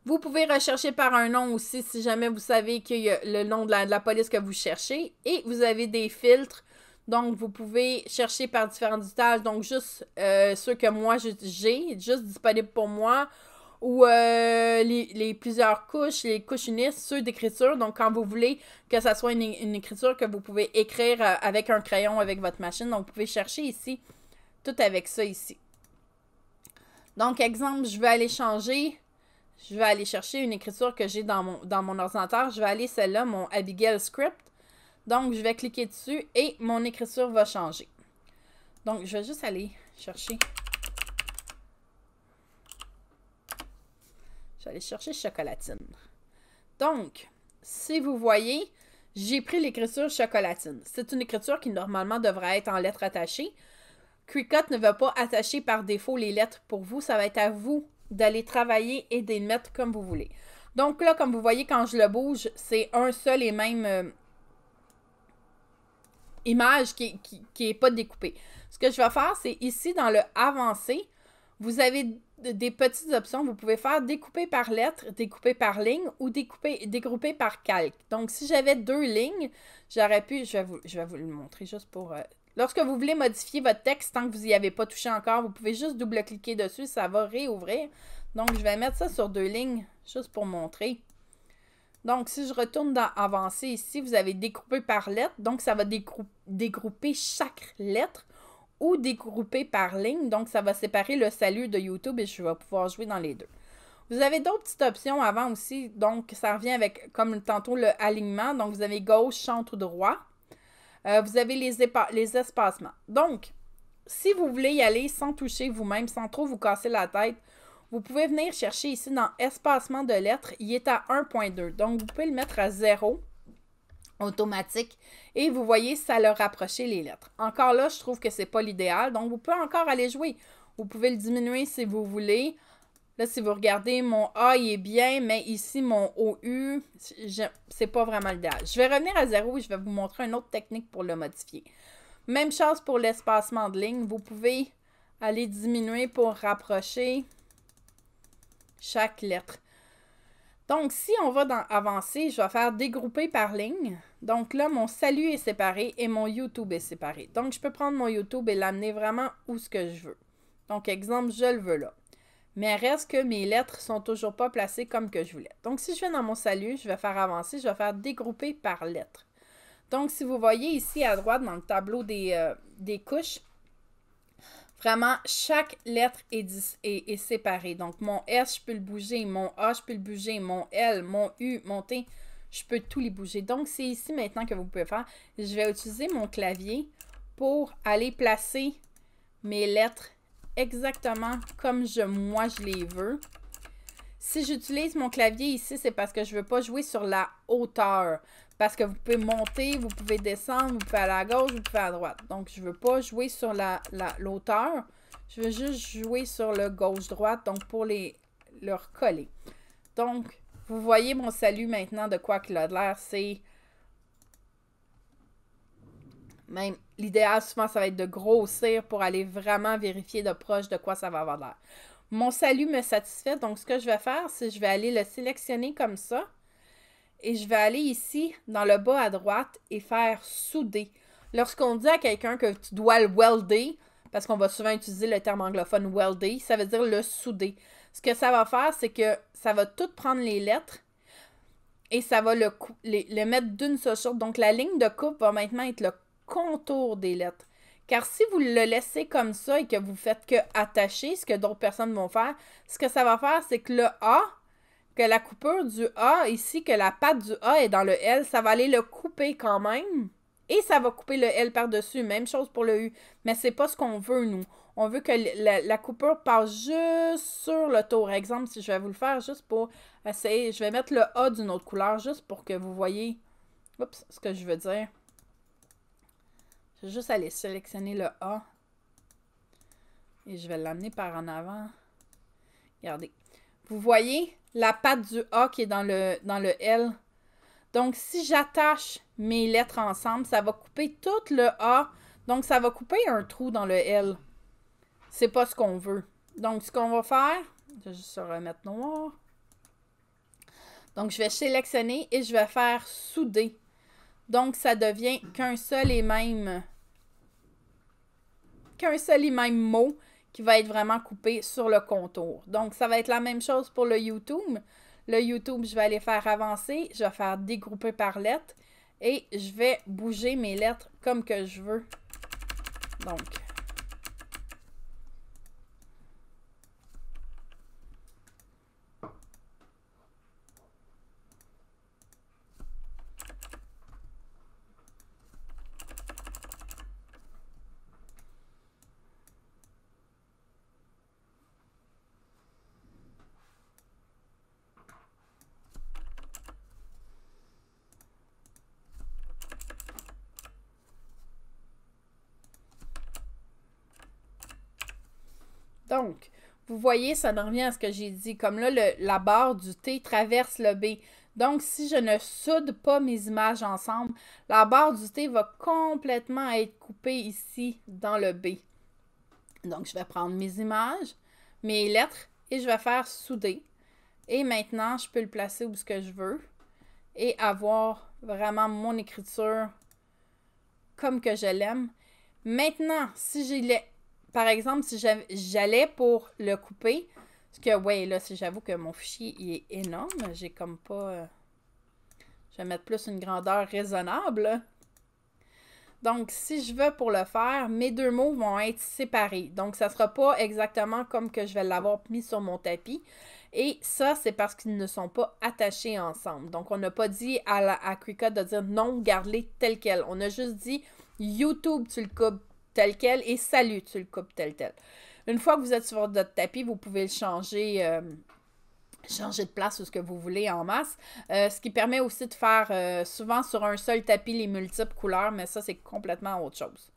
[SPEAKER 1] Vous pouvez rechercher par un nom aussi si jamais vous savez qu'il y a le nom de la police que vous cherchez. Et vous avez des filtres. Donc, vous pouvez chercher par différents usages. Donc, juste ceux que moi j'ai, juste disponibles pour moi. ou les plusieurs couches, les couches unistes, ceux d'écriture. Donc, quand vous voulez que ça soit une écriture que vous pouvez écrire avec un crayon, avec votre machine, donc vous pouvez chercher ici, tout avec ça ici. Donc, exemple, je vais aller chercher une écriture que j'ai dans mon ordinateur. Je vais aller celle-là, mon Abigail Script. Donc, je vais cliquer dessus et mon écriture va changer. Donc, je vais juste aller chercher. Je vais aller chercher chocolatine. Donc, si vous voyez, j'ai pris l'écriture chocolatine. C'est une écriture qui normalement devrait être en lettres attachées. Cricut ne va pas attacher par défaut les lettres pour vous. Ça va être à vous d'aller travailler et de les mettre comme vous voulez. Donc là, comme vous voyez, quand je le bouge, c'est un seul et même image qui n'est pas découpée. Ce que je vais faire, c'est ici, dans le avancé, vous avez des petites options. Vous pouvez faire découper par lettre, découper par ligne ou dégrouper par calque. Donc, si j'avais 2 lignes, j'aurais pu... Je vais vous le montrer juste pour... Lorsque vous voulez modifier votre texte, tant que vous n'y avez pas touché encore, vous pouvez juste double-cliquer dessus, ça va réouvrir. Donc, je vais mettre ça sur 2 lignes, juste pour montrer. Donc, si je retourne dans Avancer ici, vous avez découpé par lettre. Donc, ça va dégrouper chaque lettre ou dégrouper par ligne. Donc, ça va séparer le salut de YouTube et je vais pouvoir jouer dans les deux. Vous avez d'autres petites options avant aussi. Donc, ça revient avec, comme tantôt, le alignement. Donc, vous avez gauche, centre ou droit. Vous avez les espacements. Donc, si vous voulez y aller sans toucher vous-même, sans trop vous casser la tête, vous pouvez venir chercher ici dans espacement de lettres. Il est à 1.2. Donc, vous pouvez le mettre à 0 automatique. Et vous voyez, ça l'a rapproché les lettres. Encore là, je trouve que c'est pas l'idéal. Donc, vous pouvez encore aller jouer. Vous pouvez le diminuer si vous voulez. Là, si vous regardez, mon A, il est bien, mais ici, mon OU, c'est pas vraiment l'idéal. Je vais revenir à 0 et je vais vous montrer une autre technique pour le modifier. Même chose pour l'espacement de ligne. Vous pouvez aller diminuer pour rapprocher chaque lettre. Donc, si on va dans Avancer, je vais faire dégrouper par ligne. Donc là, mon salut est séparé et mon YouTube est séparé. Donc, je peux prendre mon YouTube et l'amener vraiment où ce que je veux. Donc, exemple, je le veux là. Mais reste que mes lettres sont toujours pas placées comme que je voulais. Donc, si je vais dans mon salut, je vais faire Avancer, je vais faire dégrouper par lettre. Donc, si vous voyez ici à droite dans le tableau des couches, vraiment, chaque lettre est séparée. Donc, mon S, je peux le bouger. Mon A, je peux le bouger. Mon L, mon U, mon T, je peux tous les bouger. Donc, c'est ici maintenant que vous pouvez faire. Je vais utiliser mon clavier pour aller placer mes lettres exactement comme moi je les veux. Si j'utilise mon clavier ici, c'est parce que je ne veux pas jouer sur la hauteur. Parce que vous pouvez monter, vous pouvez descendre, vous pouvez aller à gauche, vous pouvez à droite. Donc, je ne veux pas jouer sur l'hauteur. Je veux juste jouer sur le gauche-droite, donc pour le recoller. Donc, vous voyez mon salut maintenant de quoi qu'il a de l'air. C'est même l'idéal, souvent, ça va être de grossir pour aller vraiment vérifier de proche de quoi ça va avoir l'air. Mon salut me satisfait, donc ce que je vais faire, c'est que je vais aller le sélectionner comme ça. Et je vais aller ici, dans le bas à droite, et faire souder. Lorsqu'on dit à quelqu'un que tu dois le welder, parce qu'on va souvent utiliser le terme anglophone welder, ça veut dire le souder. Ce que ça va faire, c'est que ça va tout prendre les lettres et ça va le mettre d'une seule sorte. Donc, la ligne de coupe va maintenant être le contour des lettres. Car si vous le laissez comme ça et que vous faites que attacher, ce que d'autres personnes vont faire, ce que ça va faire, c'est que le A, que la coupure du A, ici, que la patte du A est dans le L, ça va aller le couper quand même. Et ça va couper le L par-dessus. Même chose pour le U. Mais c'est pas ce qu'on veut, nous. On veut que la coupure passe juste sur le tour. Exemple, si je vais vous le faire juste pour essayer. Je vais mettre le A d'une autre couleur juste pour que vous voyez oups, ce que je veux dire. Je vais juste aller sélectionner le A. Et je vais l'amener par en avant. Regardez. Vous voyez la patte du A qui est dans le L. Donc, si j'attache mes lettres ensemble, ça va couper tout le A. Donc, ça va couper un trou dans le L. C'est pas ce qu'on veut. Donc, ce qu'on va faire, je vais juste remettre noir. Donc, je vais sélectionner et je vais faire souder. Donc, ça devient qu'un seul et même mot qui va être vraiment coupé sur le contour. Donc, ça va être la même chose pour le YouTube. Le YouTube, je vais aller faire avancer. Je vais faire dégrouper par lettres. Et je vais bouger mes lettres comme que je veux. Donc, Donc, vous voyez, ça en revient à ce que j'ai dit. Comme là, la barre du T traverse le B. Donc, si je ne soude pas mes images ensemble, la barre du T va complètement être coupée ici dans le B. Donc, je vais prendre mes images, mes lettres, et je vais faire souder. Et maintenant, je peux le placer où ce que je veux et avoir vraiment mon écriture comme que je l'aime. Maintenant, si j'ai par exemple, si j'allais pour le couper, parce que, ouais, là, j'avoue que mon fichier, il est énorme. J'ai comme pas... je vais mettre plus une grandeur raisonnable. Donc, si je veux pour le faire, mes deux mots vont être séparés. Donc, ça ne sera pas exactement comme que je vais l'avoir mis sur mon tapis. Et ça, c'est parce qu'ils ne sont pas attachés ensemble. Donc, on n'a pas dit à Cricut de dire non, garde-les tel quel. On a juste dit YouTube, tu le coupes tel quel, et salut, tu le coupes tel tel. Une fois que vous êtes sur votre tapis, vous pouvez le changer, changer de place ou ce que vous voulez en masse. Ce qui permet aussi de faire souvent sur un seul tapis les multiples couleurs, mais ça, c'est complètement autre chose.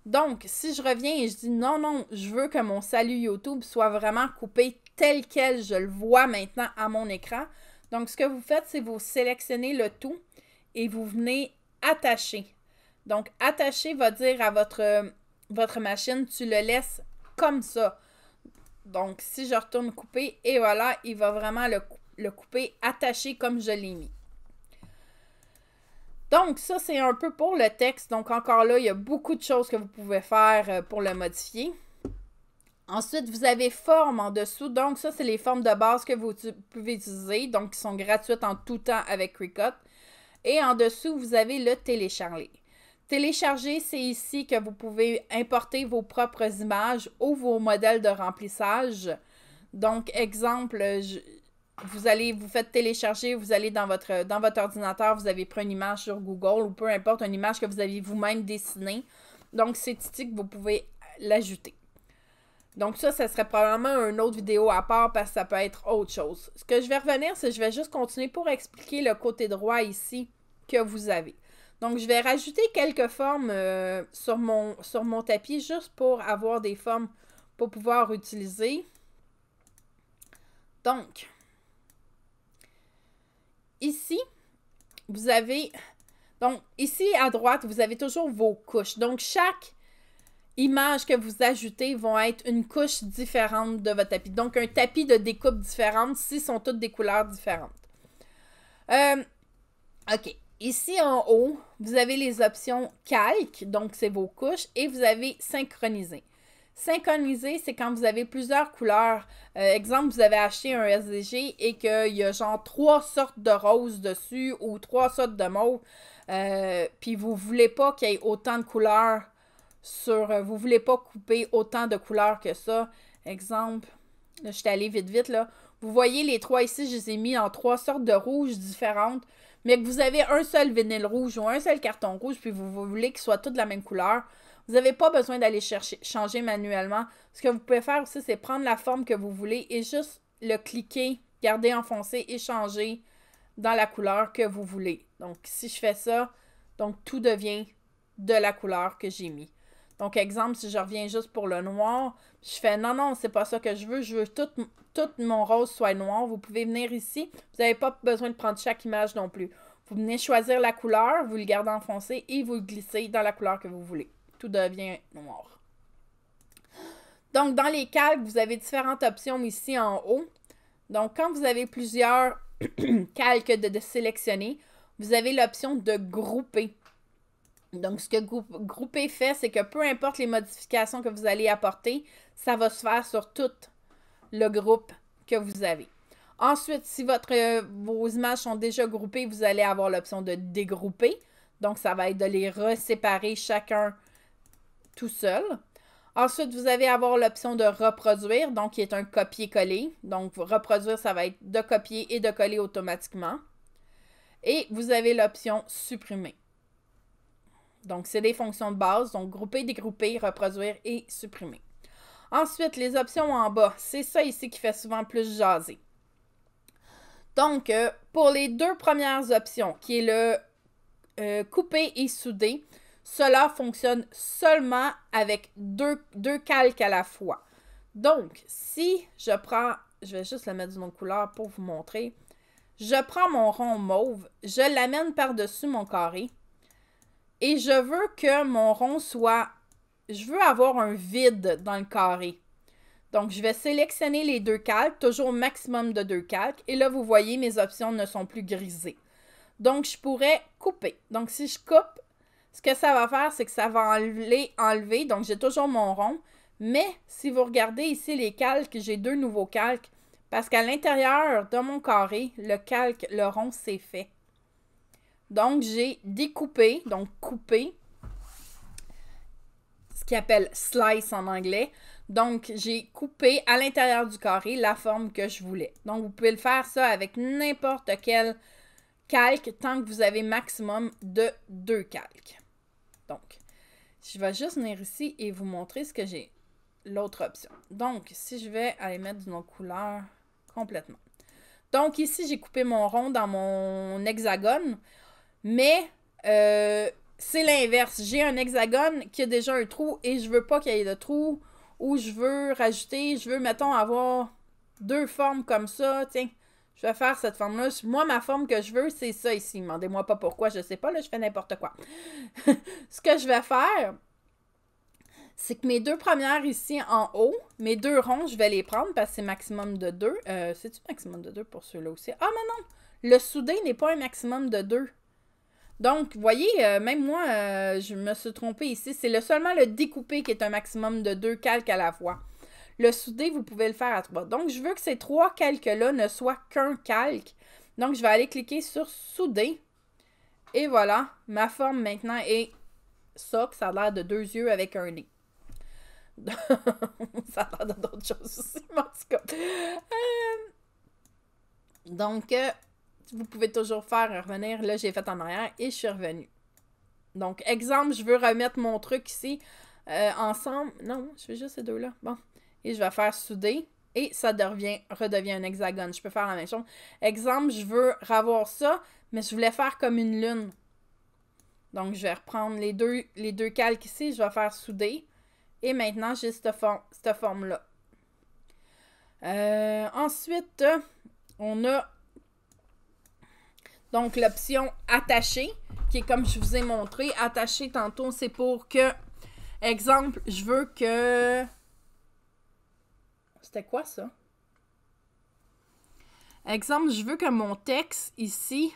[SPEAKER 1] Donc, si je reviens et je dis non, non, je veux que mon salut YouTube soit vraiment coupé tel quel je le vois maintenant à mon écran. Donc, ce que vous faites, c'est vous sélectionnez le tout et vous venez attacher. Donc, attacher va dire à votre machine, tu le laisses comme ça. Donc, si je retourne couper, et voilà, il va vraiment le couper attaché comme je l'ai mis. Donc, ça, c'est un peu pour le texte. Donc, encore là, il y a beaucoup de choses que vous pouvez faire pour le modifier. Ensuite, vous avez forme en dessous. Donc, ça, c'est les formes de base que vous pouvez utiliser. Donc, qui sont gratuites en tout temps avec Cricut. Et en dessous, vous avez le télécharger. Télécharger, c'est ici que vous pouvez importer vos propres images ou vos modèles de remplissage. Donc, exemple, vous faites télécharger, vous allez dans votre ordinateur, vous avez pris une image sur Google ou peu importe, une image que vous avez vous-même dessinée. Donc, c'est ici que vous pouvez l'ajouter. Donc, ça serait probablement une autre vidéo à part parce que ça peut être autre chose. Ce que je vais revenir, c'est que je vais juste continuer pour expliquer le côté droit ici que vous avez. Donc, je vais rajouter quelques formes sur mon tapis juste pour avoir des formes pour pouvoir utiliser. Donc, ici, vous avez... Donc, ici à droite, vous avez toujours vos couches. Donc, chaque image que vous ajoutez vont être une couche différente de votre tapis. Donc, un tapis de découpe différente si sont toutes des couleurs différentes. OK. Ici en haut, vous avez les options calque, donc c'est vos couches, et vous avez synchroniser. Synchroniser, c'est quand vous avez plusieurs couleurs. Exemple, vous avez acheté un SVG et qu'il y a genre 3 sortes de rose dessus ou 3 sortes de mauve, puis vous ne voulez pas qu'il y ait autant de couleurs vous ne voulez pas couper autant de couleurs que ça. Exemple, là, je suis allée vite, là. Vous voyez les 3 ici, je les ai mis en 3 sortes de rouges différentes. Mais que vous avez un seul vinyle rouge ou un seul carton rouge, puis vous voulez qu'ils soient tous de la même couleur, vous n'avez pas besoin d'aller changer manuellement. Ce que vous pouvez faire aussi, c'est prendre la forme que vous voulez et juste le cliquer, garder enfoncé et changer dans la couleur que vous voulez. Donc, si je fais ça, donc tout devient de la couleur que j'ai mis. Donc, exemple, si je reviens juste pour le noir, je fais non, non, c'est pas ça que je veux tout mon rose soit noir. Vous pouvez venir ici. Vous n'avez pas besoin de prendre chaque image non plus. Vous venez choisir la couleur, vous le gardez enfoncé et vous le glissez dans la couleur que vous voulez. Tout devient noir. Donc, dans les calques, vous avez différentes options ici en haut. Donc, quand vous avez plusieurs calques de sélectionner, vous avez l'option de grouper. Donc, ce que grouper fait, c'est que peu importe les modifications que vous allez apporter, ça va se faire sur tout le groupe que vous avez. Ensuite, si vos images sont déjà groupées, vous allez avoir l'option de dégrouper. Donc, ça va être de les reséparer chacun tout seul. Ensuite, vous allez avoir l'option de reproduire, donc qui est un copier-coller. Donc, reproduire, ça va être de copier et de coller automatiquement. Et vous avez l'option supprimer. Donc, c'est des fonctions de base. Donc, grouper, dégrouper, reproduire et supprimer. Ensuite, les options en bas, c'est ça ici qui fait souvent plus jaser. Donc, pour les deux premières options, qui est le couper et souder, cela fonctionne seulement avec deux calques à la fois. Donc, si je prends, je vais juste le mettre d'une autre couleur pour vous montrer. Je prends mon rond mauve, je l'amène par-dessus mon carré et je veux que mon rond soit... Je veux avoir un vide dans le carré. Donc, je vais sélectionner les deux calques, toujours maximum de 2 calques. Et là, vous voyez, mes options ne sont plus grisées. Donc, je pourrais couper. Donc, si je coupe, ce que ça va faire, c'est que ça va enlever. Donc, j'ai toujours mon rond. Mais, si vous regardez ici les calques, j'ai 2 nouveaux calques. Parce qu'à l'intérieur de mon carré, le rond, c'est fait. Donc, j'ai découpé, donc coupé, ce qu'il appelle slice en anglais. Donc, j'ai coupé à l'intérieur du carré la forme que je voulais. Donc, vous pouvez le faire ça avec n'importe quel calque tant que vous avez maximum de 2 calques. Donc, je vais juste venir ici et vous montrer ce que j'ai. L'autre option. Donc, si je vais aller mettre d'une autre couleur complètement. Donc, ici, j'ai coupé mon rond dans mon hexagone, mais c'est l'inverse. J'ai un hexagone qui a déjà un trou et je veux pas qu'il y ait de trou. Ou je veux rajouter, je veux, mettons, avoir 2 formes comme ça. Tiens, je vais faire cette forme-là. Moi, ma forme que je veux, c'est ça ici. Demandez-moi pas pourquoi, je sais pas, là, je fais n'importe quoi. Ce que je vais faire, c'est que mes 2 premières ici en haut, mes 2 ronds, je vais les prendre parce que c'est maximum de 2. C'est-tu maximum de 2 pour ceux-là aussi? Ah, mais non! Le soudé n'est pas un maximum de 2. Donc, vous voyez, même moi, je me suis trompée ici. C'est seulement le découpé qui est un maximum de 2 calques à la fois. Le soudé, vous pouvez le faire à 3. Donc, je veux que ces 3 calques-là ne soient qu'un calque. Donc, je vais aller cliquer sur souder. Et voilà, ma forme maintenant est ça, que ça a l'air de 2 yeux avec un nez. Ça a l'air d'autres choses aussi, mais en tout cas. Donc, vous pouvez toujours faire revenir. Là, j'ai fait en arrière et je suis revenue. Donc, exemple, je veux remettre mon truc ici ensemble. Non, je fais juste ces deux-là. Bon. Et je vais faire souder. Et ça redevient un hexagone. Je peux faire la même chose. Exemple, je veux revoir ça, mais je voulais faire comme une lune. Donc, je vais reprendre les deux calques ici. Je vais faire souder. Et maintenant, j'ai cette forme-là. Ensuite, on a donc l'option attacher, qui est comme je vous ai montré. Attacher tantôt, c'est pour que, exemple, je veux que... C'était quoi ça? Exemple, je veux que mon texte ici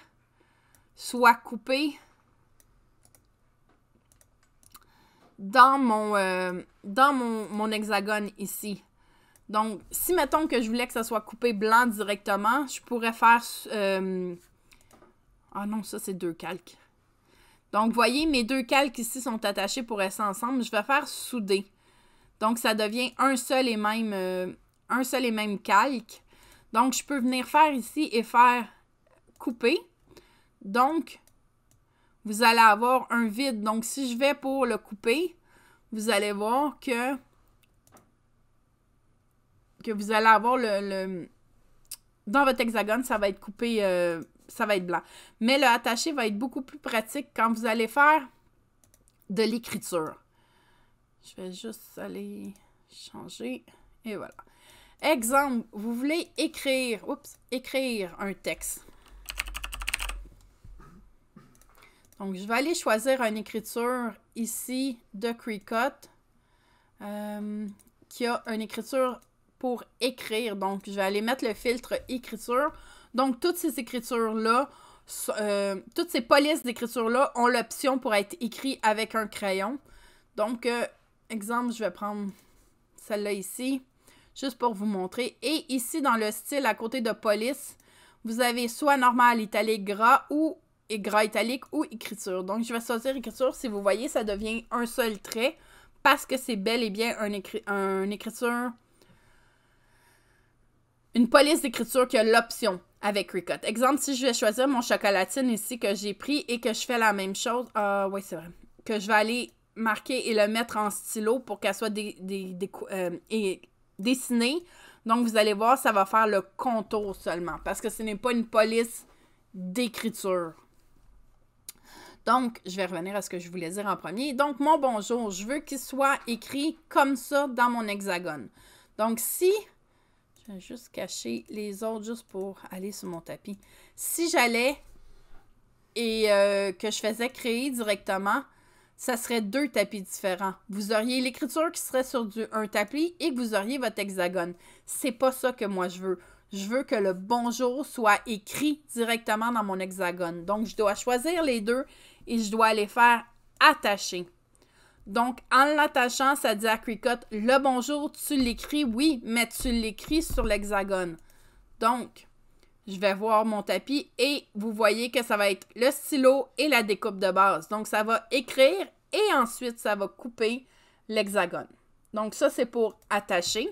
[SPEAKER 1] soit coupé dans mon hexagone ici. Donc, si mettons que je voulais que ça soit coupé blanc directement, je pourrais faire... Ah non, ça c'est 2 calques. Donc, vous voyez, mes 2 calques ici sont attachés pour rester ensemble. Je vais faire souder. Donc, ça devient un seul et même calque. Donc, je peux venir faire ici et faire couper. Donc, vous allez avoir un vide. Donc, si je vais pour le couper, vous allez voir que vous allez avoir dans votre hexagone, ça va être coupé, ça va être blanc. Mais le attaché va être beaucoup plus pratique quand vous allez faire de l'écriture. Je vais juste aller changer. Et voilà. Exemple, vous voulez écrire un texte. Donc, je vais aller choisir une écriture ici de Cricut qui a une écriture pour écrire. Donc, je vais aller mettre le filtre écriture. Donc, toutes ces écritures-là toutes ces polices d'écriture-là ont l'option pour être écrit avec un crayon. Donc, exemple, je vais prendre celle-là ici, juste pour vous montrer. Et ici, dans le style, à côté de police, vous avez soit normal, italique, gras, ou gras italique, ou écriture. Donc, je vais choisir écriture. Si vous voyez, ça devient un seul trait, parce que c'est bel et bien une écriture, une police d'écriture qui a l'option avec Cricut. Exemple, si je vais choisir mon chocolatine ici que j'ai pris et que je fais la même chose, oui, c'est vrai, que je vais aller marquer et le mettre en stylo pour qu'elle soit dessinée. Donc, vous allez voir, ça va faire le contour seulement parce que ce n'est pas une police d'écriture. Donc, je vais revenir à ce que je voulais dire en premier. Donc, mon bonjour, je veux qu'il soit écrit comme ça dans mon hexagone. Donc, si... Je vais juste cacher les autres juste pour aller sur mon tapis. Si j'allais et que je faisais créer directement, ça serait 2 tapis différents. Vous auriez l'écriture qui serait sur un tapis et que vous auriez votre hexagone. C'est pas ça que moi je veux. Je veux que le bonjour soit écrit directement dans mon hexagone. Donc, je dois choisir les deux et je dois les faire attacher. Donc, en l'attachant, ça dit à Cricut, le bonjour, tu l'écris, oui, mais tu l'écris sur l'hexagone. Donc, je vais voir mon tapis et vous voyez que ça va être le stylo et la découpe de base. Donc, ça va écrire et ensuite, ça va couper l'hexagone. Donc, ça, c'est pour attacher.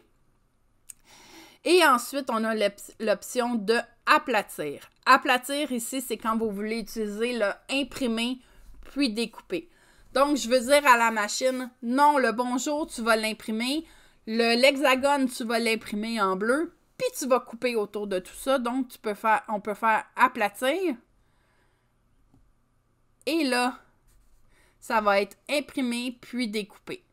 [SPEAKER 1] Et ensuite, on a l'option de aplatir. Aplatir, ici, c'est quand vous voulez utiliser le imprimer puis découper. Donc, je veux dire à la machine, non, le bonjour, tu vas l'imprimer. L'hexagone, tu vas l'imprimer en bleu. Puis, tu vas couper autour de tout ça. Donc, on peut faire aplatir. Et là, ça va être imprimé puis découpé.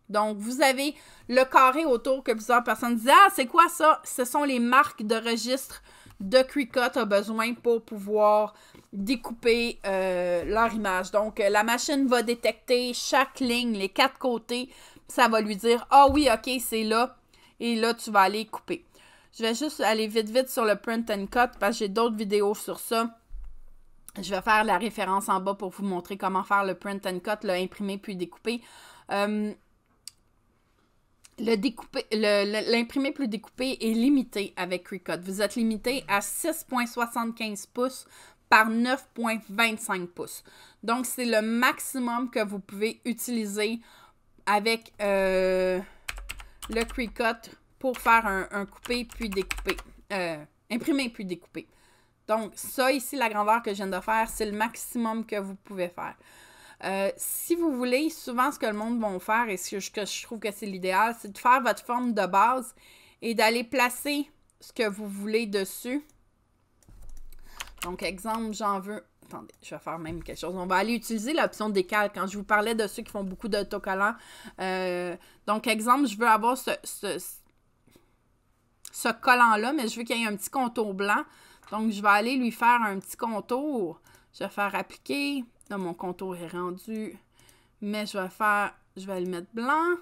[SPEAKER 1] Donc, vous avez le carré autour que plusieurs personnes disent « Ah, c'est quoi ça? » Ce sont les marques de registre de Cricut a besoin pour pouvoir découper leur image. Donc, la machine va détecter chaque ligne, les 4 côtés. Ça va lui dire « Ah oui, ok, c'est là. » Et là, tu vas aller couper. Je vais juste aller vite sur le print and cut parce que j'ai d'autres vidéos sur ça. Je vais faire la référence en bas pour vous montrer comment faire le print and cut, le imprimer puis découper. L'imprimé plus découpé est limité avec Cricut. Vous êtes limité à 6,75 pouces par 9,25 pouces. Donc, c'est le maximum que vous pouvez utiliser avec le Cricut pour faire un coupé puis découpé. Imprimé puis découpé. Donc, ça ici, la grandeur que je viens de faire, c'est le maximum que vous pouvez faire. Si vous voulez, souvent ce que le monde va faire, et ce que je trouve que c'est l'idéal, c'est de faire votre forme de base et d'aller placer ce que vous voulez dessus. Donc, exemple, j'en veux... Attendez, je vais faire même quelque chose. On va aller utiliser l'option décalque. Quand je vous parlais de ceux qui font beaucoup d'autocollants. Donc, exemple, je veux avoir ce collant-là, mais je veux qu'il y ait un petit contour blanc. Donc, je vais aller lui faire un petit contour. Je vais faire appliquer. Là, mon contour est rendu. Mais je vais le mettre blanc.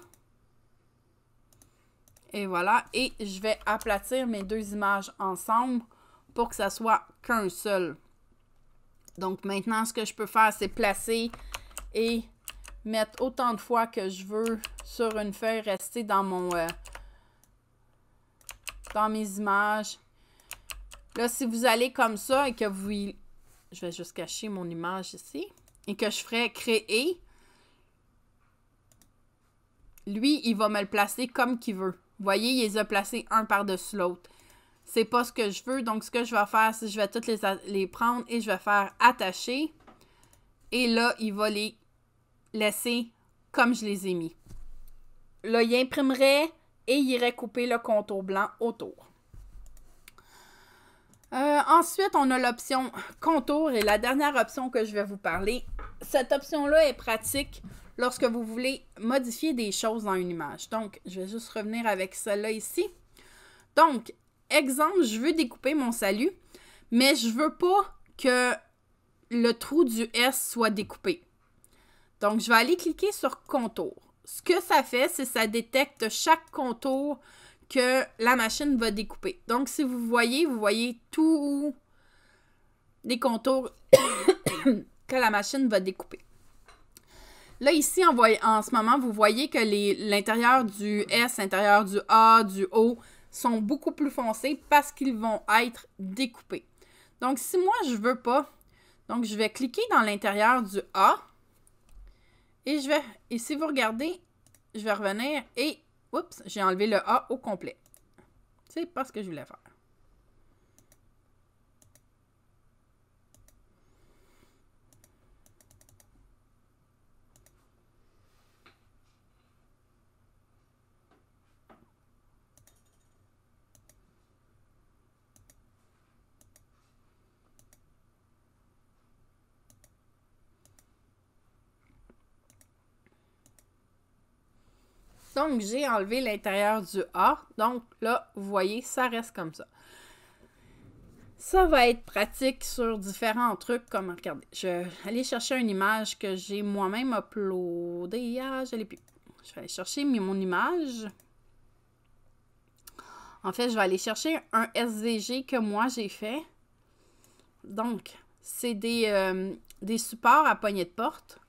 [SPEAKER 1] Et voilà. Et je vais aplatir mes 2 images ensemble pour que ça soit qu'un seul. Donc, maintenant, ce que je peux faire, c'est placer et mettre autant de fois que je veux sur une feuille, rester dans dans mes images. Là, si vous allez comme ça et que vous... Je vais juste cacher mon image ici. Et que je ferais créer. Lui, il va me le placer comme qu'il veut. Vous voyez, il les a placés un par-dessus l'autre. C'est pas ce que je veux. Donc, ce que je vais faire, c'est que je vais toutes les prendre et je vais faire attacher. Et là, il va les laisser comme je les ai mis. Là, il imprimerait et il irait couper le contour blanc autour. Ensuite, on a l'option contour et la dernière option que je vais vous parler. Cette option-là est pratique lorsque vous voulez modifier des choses dans une image. Donc, je vais juste revenir avec celle-là ici. Donc, exemple, je veux découper mon salut, mais je veux pas que le trou du S soit découpé. Donc, je vais aller cliquer sur contour. Ce que ça fait, c'est que ça détecte chaque contour que la machine va découper. Donc, si vous voyez tout des contours que la machine va découper. Là, ici, en ce moment, vous voyez que l'intérieur du S, l'intérieur du A, du O sont beaucoup plus foncés parce qu'ils vont être découpés. Donc, si moi, je ne veux pas, donc je vais cliquer dans l'intérieur du A et si vous regardez, je vais revenir et, oups, j'ai enlevé le A au complet. C'est pas ce que je voulais faire. Donc, j'ai enlevé l'intérieur du A. Donc, là, vous voyez, ça reste comme ça. Ça va être pratique sur différents trucs comme, regardez, je vais aller chercher une image que j'ai moi-même uploadée. Ah, je l'ai plus. Je vais aller chercher mon image. En fait, je vais aller chercher un SVG que moi, j'ai fait. Donc, c'est des supports à poignée de porte.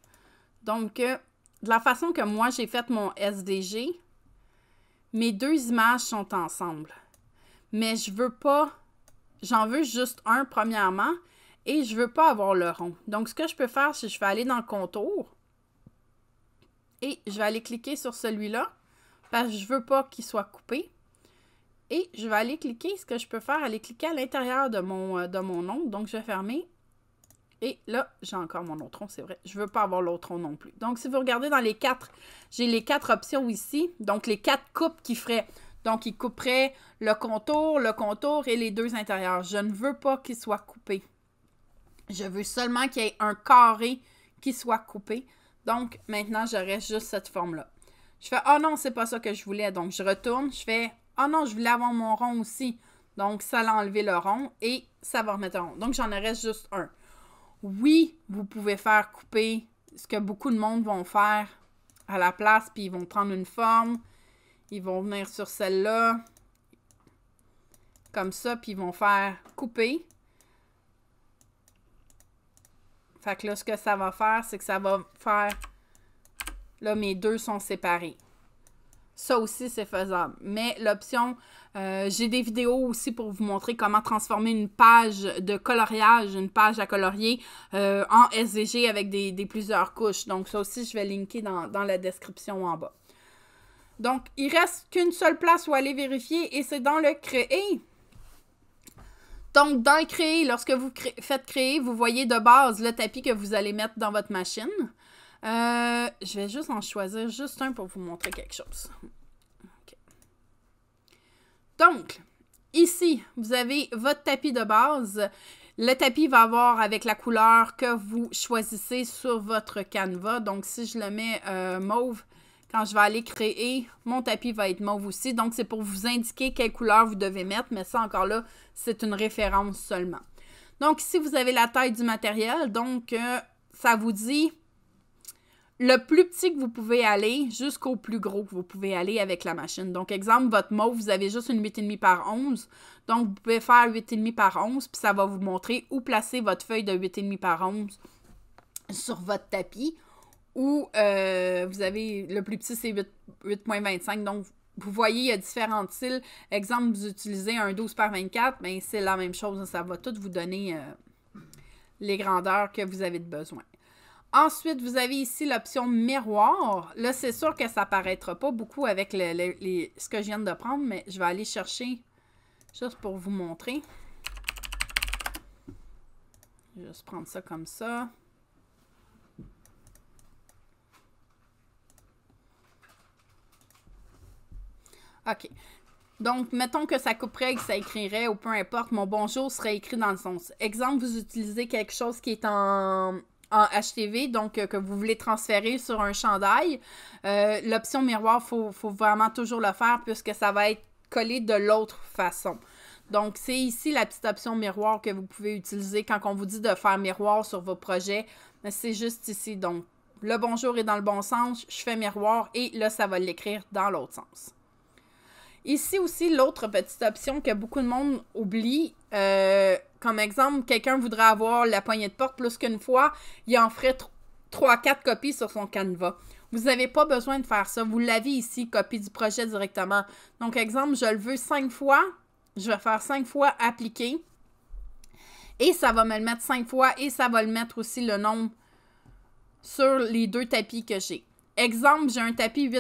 [SPEAKER 1] Donc, de la façon que moi, j'ai fait mon SVG, mes deux images sont ensemble. Mais je veux pas... J'en veux juste un, premièrement, et je veux pas avoir le rond. Donc, ce que je peux faire, c'est que je vais aller dans le contour et je vais aller cliquer sur celui-là parce que je veux pas qu'il soit coupé. Et je vais aller cliquer, ce que je peux faire, aller cliquer à l'intérieur de mon ongle. Donc, je vais fermer. Et là, j'ai encore mon autre rond, c'est vrai. Je ne veux pas avoir l'autre rond non plus. Donc, si vous regardez dans les 4, j'ai les 4 options ici. Donc, les 4 coupes qui feraient. Donc, il couperait le contour et les deux intérieurs. Je ne veux pas qu'ils soient coupés. Je veux seulement qu'il y ait un carré qui soit coupé. Donc, maintenant, j'aurais juste cette forme-là. Je fais « Oh non, c'est pas ça que je voulais. » Donc, je retourne. Je fais « Oh non, je voulais avoir mon rond aussi. » Donc, ça l'a enlevé le rond et ça va remettre un rond. Donc, j'en reste juste un. Oui, vous pouvez faire couper ce que beaucoup de monde vont faire à la place, puis ils vont prendre une forme. Ils vont venir sur celle-là, comme ça, puis ils vont faire couper. Fait que là, ce que ça va faire, c'est que ça va faire... Là, mes deux sont séparés. Ça aussi, c'est faisable. Mais l'option, j'ai des vidéos aussi pour vous montrer comment transformer une page de coloriage, une page à colorier en SVG avec des plusieurs couches. Donc, ça aussi, je vais linker dans la description en bas. Donc, il reste qu'une seule place où aller vérifier et c'est dans le créer. Donc, dans le créer, lorsque vous faites créer, vous voyez de base le tapis que vous allez mettre dans votre machine. Je vais juste en choisir juste un pour vous montrer quelque chose. Okay. Donc, ici, vous avez votre tapis de base. Le tapis va avoir avec la couleur que vous choisissez sur votre canevas. Donc, si je le mets mauve, quand je vais aller créer, mon tapis va être mauve aussi. Donc, c'est pour vous indiquer quelle couleur vous devez mettre. Mais ça, encore là, c'est une référence seulement. Donc, ici, vous avez la taille du matériel. Donc, ça vous dit le plus petit que vous pouvez aller jusqu'au plus gros que vous pouvez aller avec la machine. Donc, exemple, votre mauve, vous avez juste une 8,5 par 11. Donc, vous pouvez faire 8,5 par 11. Puis, ça va vous montrer où placer votre feuille de 8,5 par 11 sur votre tapis. Ou vous avez, le plus petit, c'est 8,25. Donc, vous voyez, il y a différents styles. Exemple, vous utilisez un 12 par 24, bien, c'est la même chose. Ça va tout vous donner les grandeurs que vous avez de besoin. Ensuite, vous avez ici l'option miroir. Là, c'est sûr que ça ne paraîtra pas beaucoup avec ce que je viens de prendre, mais je vais aller chercher juste pour vous montrer. Je vais juste prendre ça comme ça. OK. Donc, mettons que ça couperait et que ça écrirait, ou peu importe, mon bonjour serait écrit dans le sens. Exemple, vous utilisez quelque chose qui est en HTV, donc que vous voulez transférer sur un chandail. L'option miroir, il faut vraiment toujours le faire puisque ça va être collé de l'autre façon. Donc, c'est ici la petite option miroir que vous pouvez utiliser quand on vous dit de faire miroir sur vos projets. C'est juste ici. Donc, le bonjour est dans le bon sens, je fais miroir et là, ça va l'écrire dans l'autre sens. Ici aussi, l'autre petite option que beaucoup de monde oublie comme exemple, quelqu'un voudrait avoir la poignée de porte plus qu'une fois, il en ferait 3-4 copies sur son Canva. Vous n'avez pas besoin de faire ça. Vous l'avez ici, copie du projet directement. Donc, exemple, je le veux 5 fois. Je vais faire 5 fois appliquer. Et ça va me le mettre 5 fois. Et ça va le mettre aussi le nombre sur les 2 tapis que j'ai. Exemple, j'ai un tapis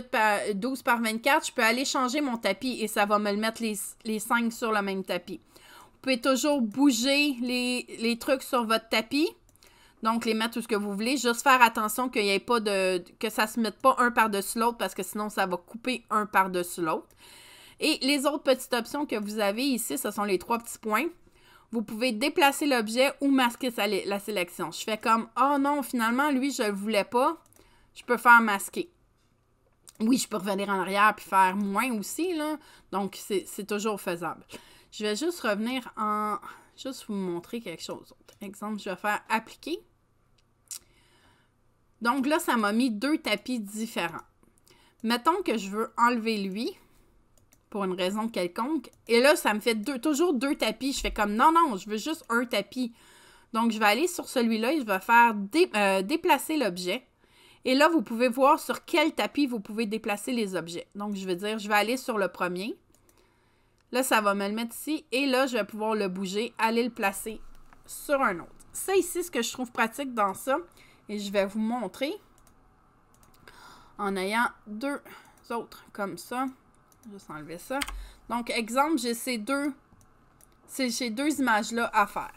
[SPEAKER 1] 12 par 24. Je peux aller changer mon tapis et ça va me le mettre les 5 sur le même tapis. Vous pouvez toujours bouger les trucs sur votre tapis. Donc, les mettre où ce que vous voulez. Juste faire attention qu'il n'y ait pas que ça ne se mette pas un par-dessus l'autre parce que sinon, ça va couper un par-dessus l'autre. Et les autres petites options que vous avez ici, ce sont les 3 petits points. Vous pouvez déplacer l'objet ou masquer la sélection. Je fais comme, oh non, finalement, lui, je ne le voulais pas. Je peux faire masquer. Oui, je peux revenir en arrière puis faire moins aussi, là. Donc, c'est toujours faisable. Je vais juste revenir en... Juste vous montrer quelque chose d'autre. Exemple, je vais faire appliquer. Donc là, ça m'a mis 2 tapis différents. Mettons que je veux enlever lui pour une raison quelconque. Et là, ça me fait toujours 2 tapis. Je fais comme non, je veux juste un tapis. Donc, je vais aller sur celui-là et je vais faire déplacer l'objet. Et là, vous pouvez voir sur quel tapis vous pouvez déplacer les objets. Donc, je vais dire, je vais aller sur le premier. Là, ça va me le mettre ici. Et là, je vais pouvoir le bouger, aller le placer sur un autre. Ça ici, ce que je trouve pratique dans ça, et je vais vous montrer en ayant 2 autres comme ça. Je vais juste enlever ça. Donc, exemple, j'ai ces deux images-là à faire.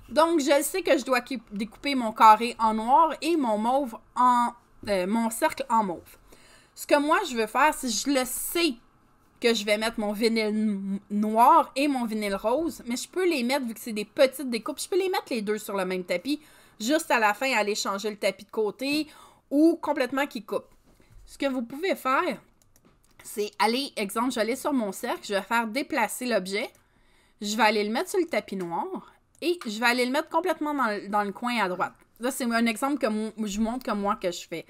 [SPEAKER 1] Donc, je sais que je dois découper mon carré en noir et mon mauve mon cercle en mauve. Ce que moi, je veux faire, c'est je le sais que je vais mettre mon vinyle noir et mon vinyle rose, mais je peux les mettre, vu que c'est des petites découpes, je peux les mettre les 2 sur le même tapis, juste à la fin, aller changer le tapis de côté ou complètement qui coupe. Ce que vous pouvez faire, c'est aller, exemple, je vais aller sur mon cercle, je vais faire déplacer l'objet, je vais aller le mettre sur le tapis noir et je vais aller le mettre complètement dans le coin à droite. Là, c'est un exemple que je vous montre comme moi que je fais.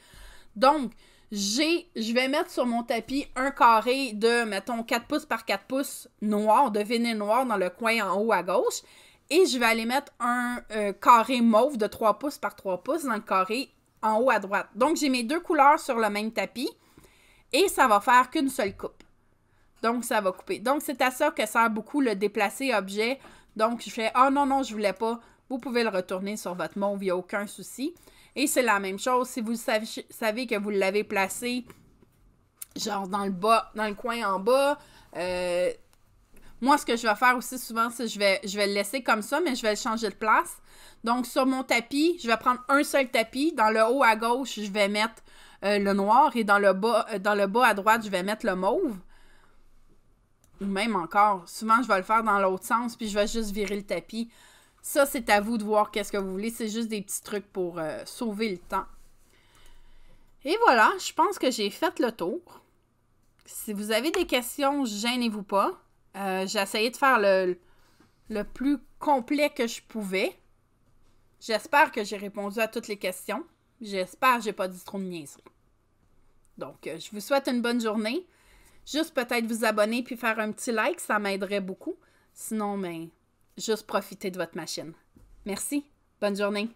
[SPEAKER 1] Donc, je vais mettre sur mon tapis un carré de, mettons, 4 pouces par 4 pouces noir, de vinyle noir dans le coin en haut à gauche. Et je vais aller mettre un carré mauve de 3 pouces par 3 pouces dans le carré en haut à droite. Donc, j'ai mes 2 couleurs sur le même tapis et ça va faire qu'une seule coupe. Donc, ça va couper. Donc, c'est à ça que sert beaucoup le déplacer objet. Donc, je fais « Ah non, je voulais pas ». Vous pouvez le retourner sur votre mauve, il n'y a aucun souci. Et c'est la même chose, si vous savez que vous l'avez placé, genre dans le bas, dans le coin en bas, moi, ce que je vais faire aussi souvent, c'est que je vais le laisser comme ça, mais je vais le changer de place. Donc, sur mon tapis, je vais prendre un seul tapis. Dans le haut à gauche, je vais mettre le noir et dans le bas à droite, je vais mettre le mauve. Ou même encore, souvent, je vais le faire dans l'autre sens, puis je vais juste virer le tapis. Ça, c'est à vous de voir qu'est-ce que vous voulez. C'est juste des petits trucs pour sauver le temps. Et voilà, je pense que j'ai fait le tour. Si vous avez des questions, gênez-vous pas. J'ai essayé de faire le plus complet que je pouvais. J'espère que j'ai répondu à toutes les questions. J'espère que j'ai pas dit trop de niaiseries. Donc, je vous souhaite une bonne journée. Juste peut-être vous abonner puis faire un petit like, ça m'aiderait beaucoup. Sinon, juste profitez de votre machine. Merci. Bonne journée.